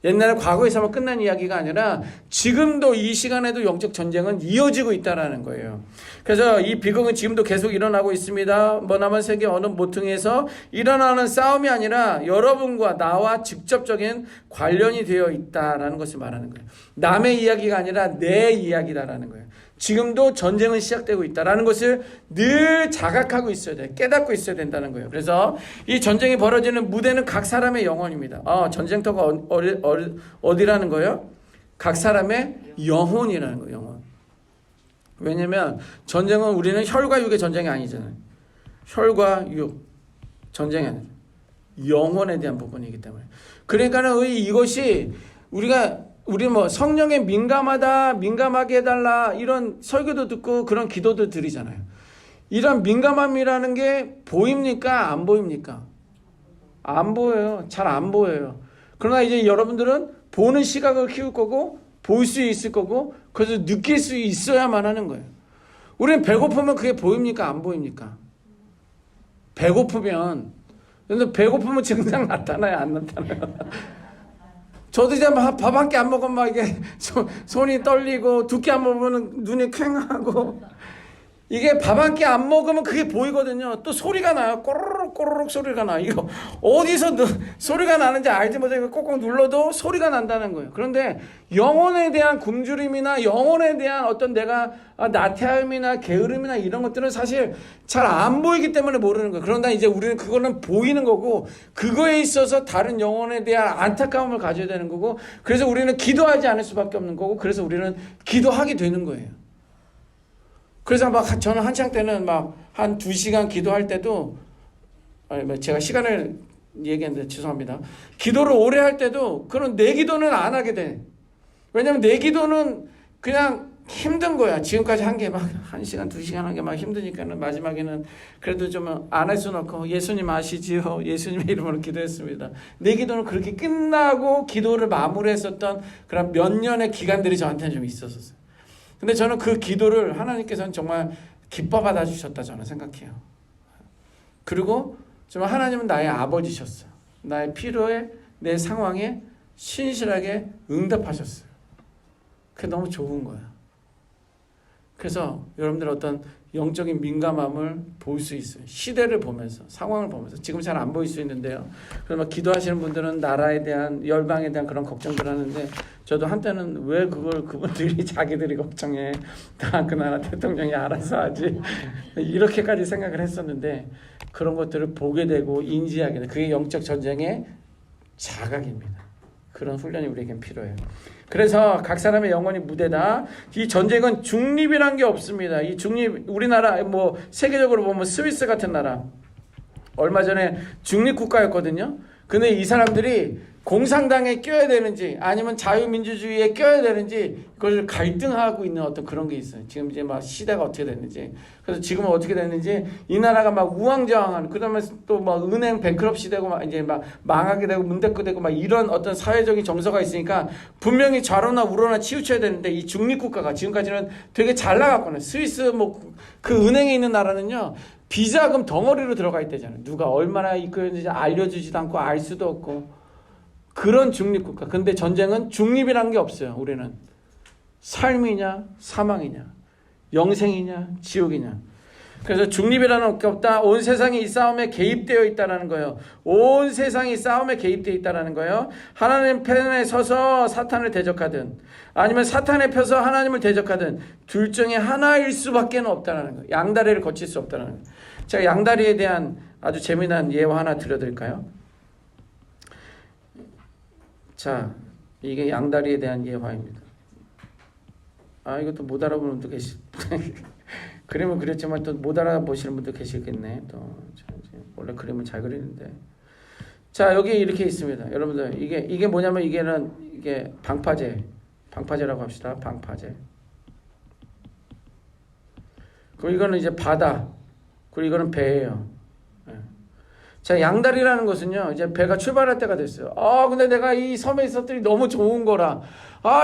옛날에 과거에서만 끝난 이야기가 아니라 지금도 이 시간에도 영적 전쟁은 이어지고 있다라는 거예요. 그래서 이 비극은 지금도 계속 일어나고 있습니다. 머나먼 세계 어느 모퉁이에서 일어나는 싸움이 아니라 여러분과 나와 직접적인 관련이 되어 있다라는 것을 말하는 거예요. 남의 이야기가 아니라 내 이야기다라는 거예요. 지금도 전쟁은 시작되고 있다라는 것을 늘 자각하고 있어야 돼. 깨닫고 있어야 된다는 거예요. 그래서 이 전쟁이 벌어지는 무대는 각 사람의 영혼입니다. 전쟁터가 어디라는 거예요? 각 사람의 영혼이라는 거예요. 영혼. 왜냐면 전쟁은 우리는 혈과 육의 전쟁이 아니잖아요. 혈과 육 전쟁이 아니죠. 영혼에 대한 부분이기 때문에. 그러니까는 이것이 우리 뭐 성령에 민감하게 해달라 이런 설교도 듣고 그런 기도도 드리잖아요. 이런 민감함이라는 게 보입니까? 안 보입니까? 안 보여요. 잘 안 보여요. 그러나 이제 여러분들은 보는 시각을 키울 거고 볼 수 있을 거고 그래서 느낄 수 있어야만 하는 거예요. 우리는 배고프면 그게 보입니까? 안 보입니까? 배고프면 증상 나타나요? 안 나타나요? 저도 이제 밥 한 끼 안 먹으면 막 이게 손이 떨리고 두 끼 안 먹으면 눈이 퀭하고 이게 밥 한 끼 안 먹으면 그게 보이거든요. 또 소리가 나요. 꼬르륵 꼬르륵 소리가 나요. 이거 어디서 소리가 나는지 알지 못하고 꼭꼭 눌러도 소리가 난다는 거예요. 그런데 영혼에 대한 굶주림이나 영혼에 대한 어떤 내가 나태함이나 게으름이나 이런 것들은 사실 잘 안 보이기 때문에 모르는 거예요. 그런데 이제 우리는 그거는 보이는 거고 그거에 있어서 다른 영혼에 대한 안타까움을 가져야 되는 거고 그래서 우리는 기도하지 않을 수밖에 없는 거고 그래서 우리는 기도하게 되는 거예요. 그래서 저는 한창 때는 한 2시간 기도할 때도 제가 시간을 얘기했는데 죄송합니다. 기도를 오래 할 때도 그런 내 기도는 안 하게 돼. 왜냐면 내 기도는 그냥 힘든 거야. 지금까지 한 게 1시간 2시간 한 게 힘드니까는 마지막에는 그래도 좀 안 할 수는 없고 예수님 아시지요? 예수님의 이름으로 기도했습니다. 내 기도는 그렇게 끝나고 기도를 마무리했었던 그런 몇 년의 기간들이 저한테는 좀 있었어요. 근데 저는 그 기도를 하나님께서는 정말 기뻐 받아주셨다 저는 생각해요. 그리고 정말 하나님은 나의 아버지셨어요. 나의 필요에 내 상황에 신실하게 응답하셨어요. 그게 너무 좋은 거야. 그래서 여러분들 어떤 영적인 민감함을 볼 수 있어요. 시대를 보면서 상황을 보면서 지금 잘 안 보일 수 있는데요. 그래서 기도하시는 분들은 나라에 대한 열방에 대한 그런 걱정들 하는데 저도 한때는 왜 그분들이 자기들이 걱정해 다 그 나라 대통령이 알아서 하지 이렇게까지 생각을 했었는데 그런 것들을 보게 되고 인지하게 돼. 그게 영적 전쟁의 자각입니다. 그런 훈련이 우리에겐 필요해요. 그래서 각 사람의 영혼이 무대다. 이 전쟁은 중립이란 게 없습니다. 이 중립 우리나라 세계적으로 보면 스위스 같은 나라 얼마 전에 중립 국가였거든요. 근데 이 사람들이 공산당에 껴야 되는지 아니면 자유민주주의에 껴야 되는지 그걸 갈등하고 있는 어떤 그런 게 있어요. 지금 이제 시대가 어떻게 됐는지. 그래서 지금은 어떻게 됐는지 이 나라가 우왕좌왕하는 그다음에 또 은행 뱅크럽시 되고 이제 망하게 되고 문 닫고 되고 이런 어떤 사회적인 정서가 있으니까 분명히 좌로나 우로나 치우쳐야 되는데 이 중립국가가 지금까지는 되게 잘 나갔거든요. 스위스 그 은행에 있는 나라는요. 비자금 덩어리로 들어가 있대잖아요. 누가 얼마나 이끌었는지 알려주지도 않고 알 수도 없고 그런 중립국가. 근데 전쟁은 중립이라는 게 없어요. 우리는 삶이냐 사망이냐 영생이냐 지옥이냐. 그래서 중립이라는 게 없다. 온 세상이 이 싸움에 개입되어 있다는 거예요. 온 세상이 싸움에 개입되어 있다는 거예요. 하나님 편에 서서 사탄을 대적하든 아니면 사탄에 펴서 하나님을 대적하든 둘 중에 하나일 수밖에 없다는 거예요. 양다리를 거칠 수 없다는 거예요. 제가 양다리에 대한 아주 재미난 예화 하나 들려드릴까요? 자, 이게 양다리에 대한 예화입니다. 이것도 못 알아보는 분도 그림은 그렸지만 또 못 알아보시는 분도 계시겠네. 또 원래 그림은 잘 그리는데. 자, 여기 이렇게 있습니다. 여러분들 이게 뭐냐면 이게 방파제라고 합시다. 방파제. 그리고 이거는 이제 바다. 그리고 이거는 배예요. 자, 양다리라는 것은요, 이제 배가 출발할 때가 됐어요. 근데 내가 이 섬에 있었더니 너무 좋은 거라.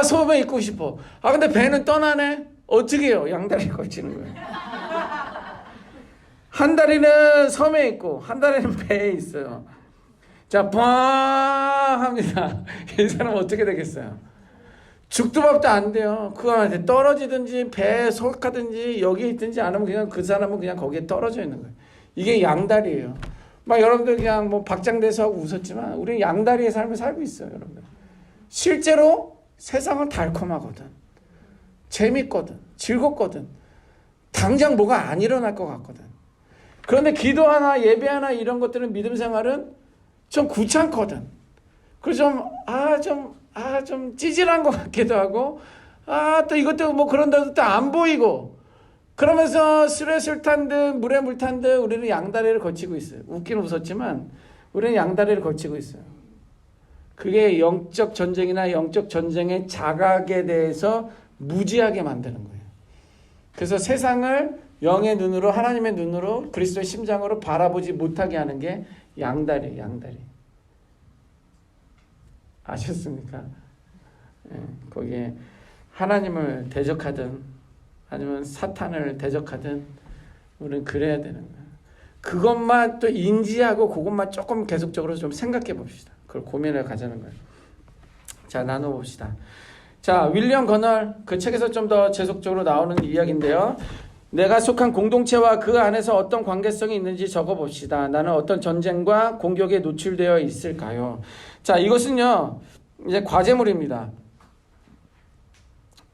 섬에 있고 싶어. 근데 배는 떠나네? 어떻게 해요? 양다리 걸치는 거예요. 한 다리는 섬에 있고, 한 다리는 배에 있어요. 자, 뻥 합니다. 이 사람 어떻게 되겠어요? 죽도 밥도 안 돼요. 그거한테 떨어지든지 배에 속하든지 여기 있든지 안 하면 그냥 그 사람은 그냥 거기에 떨어져 있는 거예요. 이게 양다리예요. 막 여러분들 그냥 뭐 박장대소 하고 웃었지만 우리는 양다리의 삶을 살고 있어요, 여러분들. 실제로 세상은 달콤하거든. 재밌거든. 즐겁거든. 당장 뭐가 안 일어날 것 같거든. 그런데 기도 하나, 예배 하나 이런 것들은 믿음 생활은 좀 귀찮거든. 그래서 좀 찌질한 것 같기도 하고, 또 이것도 뭐 그런다도 또 안 보이고, 그러면서 술에 술 탄 듯, 물에 물 탄 듯, 우리는 양다리를 거치고 있어요. 웃기는 웃었지만, 우리는 양다리를 거치고 있어요. 그게 영적 전쟁이나 영적 전쟁의 자각에 대해서 무지하게 만드는 거예요. 그래서 세상을 영의 눈으로, 하나님의 눈으로, 그리스도의 심장으로 바라보지 못하게 하는 게 양다리예요, 양다리. 아셨습니까? 예, 거기에 하나님을 대적하든 아니면 사탄을 대적하든 우리는 그래야 되는 거예요. 그것만 또 인지하고 그것만 조금 계속적으로 좀 생각해 봅시다. 그걸 고민해 가자는 거예요. 자, 나눠봅시다. 자, 윌리엄 거널 그 책에서 좀 더 지속적으로 나오는 이야기인데요. 내가 속한 공동체와 그 안에서 어떤 관계성이 있는지 적어봅시다. 나는 어떤 전쟁과 공격에 노출되어 있을까요? 자, 이것은요, 이제 과제물입니다.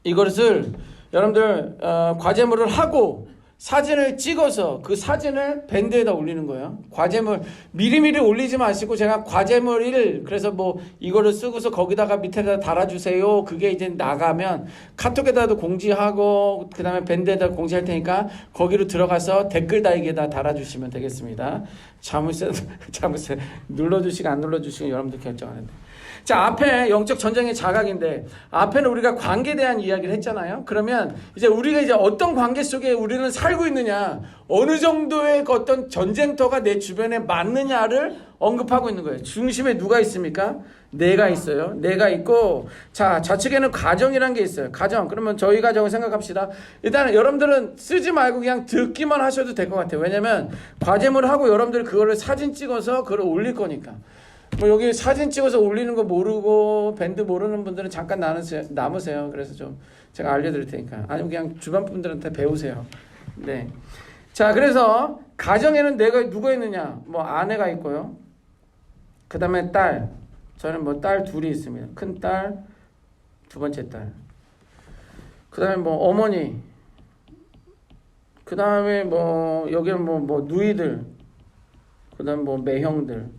이것을 여러분들 과제물을 하고 사진을 찍어서 그 사진을 밴드에다 올리는 거예요. 과제물 미리미리 올리지 마시고 제가 과제물 1 그래서 뭐 이거를 쓰고서 거기다가 밑에다 달아주세요. 그게 이제 나가면 카톡에다도 공지하고 그 다음에 밴드에다 공지할 테니까 거기로 들어가서 댓글 달기에다 달아주시면 되겠습니다. 자물쇠 눌러주시고 안 눌러주시고 여러분들 결정하는데. 자, 앞에 영적 전쟁의 자각인데 앞에는 우리가 관계에 대한 이야기를 했잖아요. 그러면 이제 우리가 이제 어떤 관계 속에 우리는 살고 있느냐, 어느 정도의 그 어떤 전쟁터가 내 주변에 맞느냐를 언급하고 있는 거예요. 중심에 누가 있습니까? 내가 있어요. 내가 있고, 자, 좌측에는 가정이라는 게 있어요. 가정. 그러면 저희 가정을 생각합시다. 일단 여러분들은 쓰지 말고 그냥 듣기만 하셔도 될 것 같아요. 왜냐면 과제물을 하고 여러분들이 그거를 사진 찍어서 그걸 올릴 거니까. 뭐 여기 사진 찍어서 올리는 거 모르고 밴드 모르는 분들은 잠깐 남으세요. 그래서 좀 제가 알려드릴 테니까. 아니면 그냥 주변 분들한테 배우세요. 네. 자, 그래서 가정에는 내가 누가 있느냐? 뭐 아내가 있고요. 그 다음에 딸. 저는 뭐 딸 둘이 있습니다. 큰 딸, 두 번째 딸. 그 다음에 뭐 어머니. 그 다음에 뭐 여기는 뭐 누이들. 그 다음에 뭐 매형들.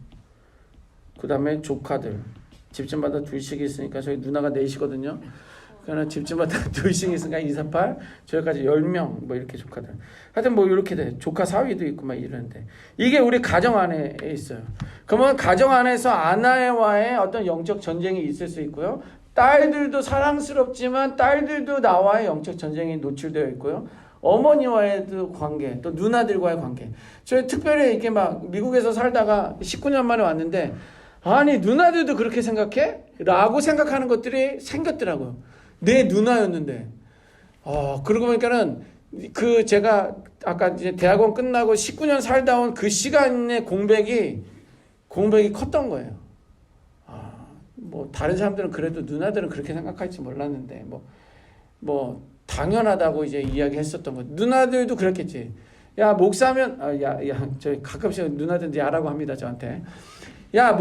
그 다음에 조카들. 집집마다 둘씩 있으니까 저희 누나가 넷이거든요. 그러나 집집마다 둘씩 있으니까 2, 4, 8 저기까지 10명 뭐 이렇게 조카들. 하여튼 뭐 이렇게 돼. 조카 사위도 있고 막 이러는데 이게 우리 가정 안에 있어요. 그러면 가정 안에서 아내와의 어떤 영적 전쟁이 있을 수 있고요. 딸들도 사랑스럽지만 딸들도 나와의 영적 전쟁이 노출되어 있고요. 어머니와의도 관계, 또 누나들과의 관계. 저희 특별히 이렇게 막 미국에서 살다가 19년 만에 왔는데 아니 누나들도 그렇게 생각해? 라고 생각하는 것들이 생겼더라고요. 내 누나였는데. 그러고 보니까는 그 제가 아까 이제 대학원 끝나고 19년 살다 온 그 시간의 공백이 컸던 거예요. 뭐 다른 사람들은 그래도 누나들은 그렇게 생각할지 몰랐는데 뭐 당연하다고 이제 이야기했었던 거. 누나들도 그랬겠지. 야 목사면 저희 가끔씩 누나들 야라고 합니다 저한테. 야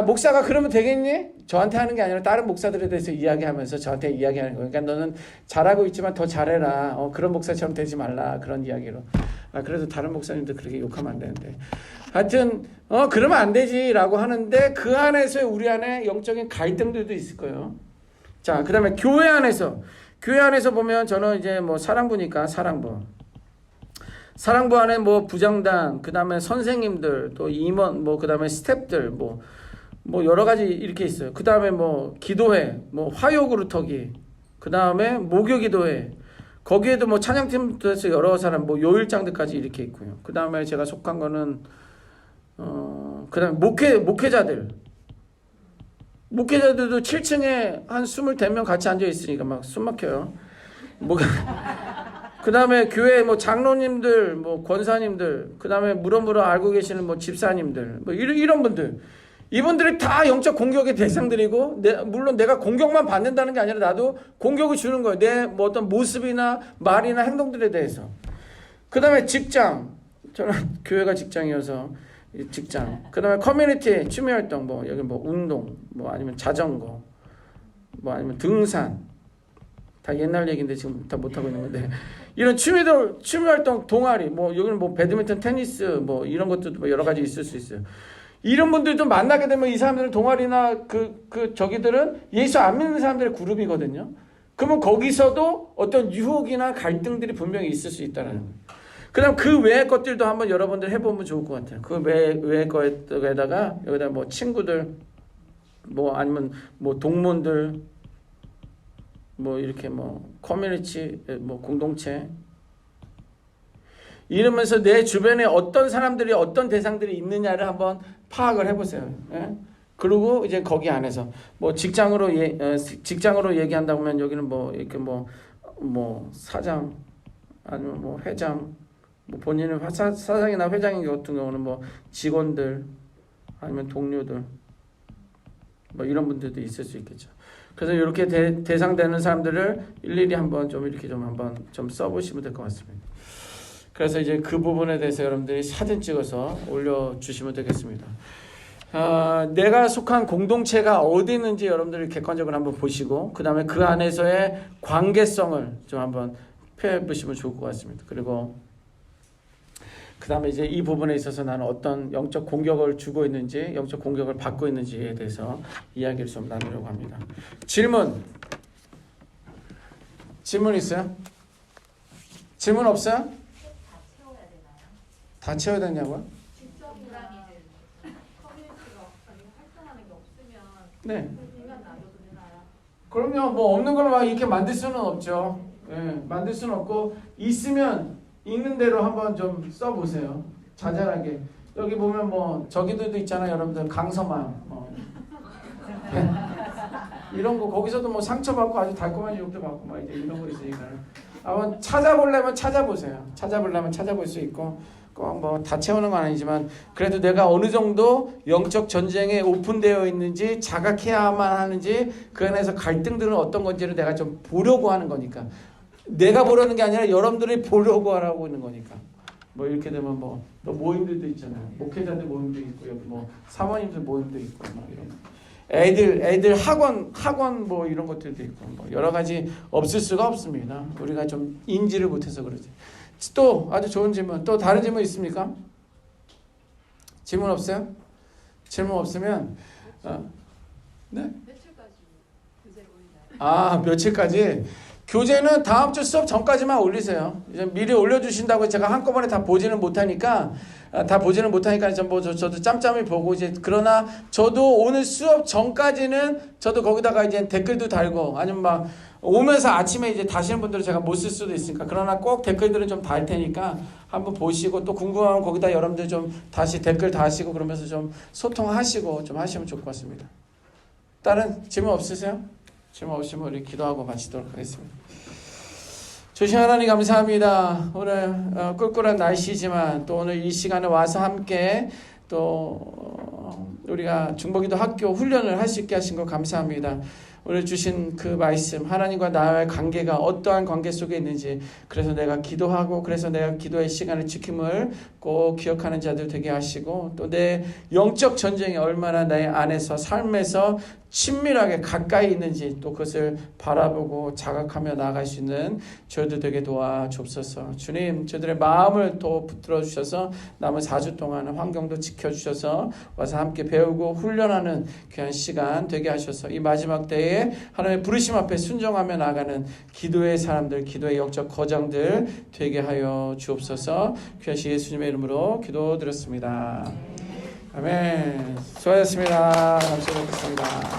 목사가 그러면 되겠니? 저한테 하는 게 아니라 다른 목사들에 대해서 이야기하면서 저한테 이야기하는 거예요. 그러니까 너는 잘하고 있지만 더 잘해라. 그런 목사처럼 되지 말라. 그런 이야기로. 그래도 다른 목사님들 그렇게 욕하면 안 되는데. 하여튼 그러면 안 되지라고 하는데 그 안에서 우리 안에 영적인 갈등들도 있을 거예요. 자, 그다음에 교회 안에서 보면 저는 이제 뭐 사랑부니까 사랑부 안에 뭐 부장단, 그 다음에 선생님들, 또 임원, 뭐 그 다음에 스태프들, 뭐 여러 가지 이렇게 있어요. 그 다음에 뭐 기도회, 뭐 화요그루터기, 그 다음에 목요기도회, 거기에도 뭐 찬양팀에서 여러 사람, 뭐 요일장들까지 이렇게 있고요. 그 다음에 제가 속한 거는 그 다음에 목회자들도 7층에 한 20명 같이 앉아 있으니까 막 숨 막혀요. 그 다음에 교회 뭐 장로님들, 뭐 권사님들, 그 다음에 물어물어 알고 계시는 뭐 집사님들, 뭐 이런 분들. 이분들이 다 영적 공격의 대상들이고, 물론 내가 공격만 받는다는 게 아니라 나도 공격을 주는 거예요. 내 뭐 어떤 모습이나 말이나 행동들에 대해서. 그 다음에 직장. 저는 교회가 직장이어서 직장. 그 다음에 커뮤니티, 취미활동, 뭐 여기 뭐 운동, 뭐 아니면 자전거, 뭐 아니면 등산. 다 옛날 얘기인데 지금 다 못하고 있는 건데. 이런 취미활동, 동아리, 뭐 여기는 뭐 배드민턴, 테니스, 뭐 이런 것도 뭐 여러 가지 있을 수 있어요. 이런 분들도 만나게 되면 이 사람들은 동아리나 저기들은 예수 안 믿는 사람들의 그룹이거든요. 그러면 거기서도 어떤 유혹이나 갈등들이 분명히 있을 수 있다는 거예요. 그다음 그 외의 것들도 한번 여러분들 해보면 좋을 것 같아요. 그 외의 거에다가 여기다 뭐 친구들, 뭐 아니면 뭐 동문들, 뭐 이렇게 뭐 커뮤니티, 뭐 공동체. 이러면서 내 주변에 어떤 사람들이 어떤 대상들이 있느냐를 한번 파악을 해보세요. 예? 그리고 이제 거기 안에서 뭐 직장으로 얘기한다면 여기는 뭐 이렇게 뭐 사장 아니면 뭐 회장, 뭐 본인은 사장이나 회장인 같은 경우는 뭐 직원들 아니면 동료들 뭐 이런 분들도 있을 수 있겠죠. 그래서 이렇게 대상되는 사람들을 일일이 한번 좀 이렇게 좀 한번 좀 써보시면 될 것 같습니다. 그래서 이제 그 부분에 대해서 여러분들이 사진 찍어서 올려주시면 되겠습니다. 내가 속한 공동체가 어디 있는지 여러분들이 객관적으로 한번 보시고 그 다음에 그 안에서의 관계성을 좀 한번 표현해 보시면 좋을 것 같습니다. 그리고 그 다음에 이제 이 부분에 있어서 나는 어떤 영적 공격을 주고 있는지 영적 공격을 받고 있는지에 대해서 이야기를 좀 나누려고 합니다. 질문 있어요? 질문 없어요? 다 채워야 되냐고요? 네. 그럼요. 뭐 없는 걸 막 이렇게 만들 수는 없죠. 예, 만들 수는 없고 있으면 있는 대로 한번 좀 써보세요. 자잘하게. 여기 보면 뭐 저기들도 있잖아요, 여러분들 강서망. 뭐. 이런 거 거기서도 뭐 상처받고 아주 달콤한 유혹도 받고 막 이제 이런 거 있으니까 한번 찾아보려면 찾아보세요. 찾아보려면 찾아볼 수 있고. 꼭 뭐 다 채우는 건 아니지만 그래도 내가 어느 정도 영적 전쟁에 오픈되어 있는지 자각해야만 하는지 그 안에서 갈등들은 어떤 건지를 내가 좀 보려고 하는 거니까 내가 보려는 게 아니라 여러분들이 보려고 하라고 하는 거니까 뭐 이렇게 되면 뭐 또 모임들도 있잖아요. 목회자들 모임도 있고 여기 뭐 사모님들 모임도 있고 막 이런 애들 학원 뭐 이런 것들도 있고 뭐 여러 가지 없을 수가 없습니다. 우리가 좀 인지를 못해서 그러지. 또 아주 좋은 질문. 또 다른 질문 있습니까? 질문 없어요? 질문 없으면 네? 며칠까지 교재 올리나요? 며칠까지? 교재는 다음 주 수업 전까지만 올리세요. 이제 미리 올려주신다고 제가 한꺼번에 다 보지는 못하니까 저도 짬짬이 보고 이제 그러나 저도 오늘 수업 전까지는 저도 거기다가 이제 댓글도 달고 아니면 막 오면서 아침에 이제 다시는 분들은 제가 못 쓸 수도 있으니까 그러나 꼭 댓글들은 좀 달 테니까 한번 보시고 또 궁금하면 거기다 여러분들 좀 다시 댓글 다시고 그러면서 좀 소통하시고 좀 하시면 좋을 것 같습니다. 다른 질문 없으세요? 질문 없으면 우리 기도하고 마치도록 하겠습니다. 주신 하나님 감사합니다. 오늘 꿀꿀한 날씨지만 또 오늘 이 시간에 와서 함께 또 우리가 중보기도 학교 훈련을 할 수 있게 하신 것 감사합니다. 오늘 주신 그 말씀 하나님과 나의 관계가 어떠한 관계 속에 있는지 그래서 내가 기도하고 그래서 내가 기도의 시간을 지킴을 꼭 기억하는 자들 되게 하시고 또 내 영적 전쟁이 얼마나 내 안에서 삶에서 친밀하게 가까이 있는지 또 그것을 바라보고 자각하며 나아갈 수 있는 저희들 되게 도와주옵소서. 주님 저희들의 마음을 또 붙들어 주셔서 남은 4주 동안 환경도 지켜주셔서 와서 함께 배우고 훈련하는 귀한 시간 되게 하셔서 이 마지막 때에 하나님의 부르심 앞에 순종하며 나아가는 기도의 사람들 기도의 영적 거장들 되게 하여 주옵소서. 귀하신 예수님의 이름으로 기도드렸습니다. 아멘. 수고하셨습니다. 감사드리겠습니다.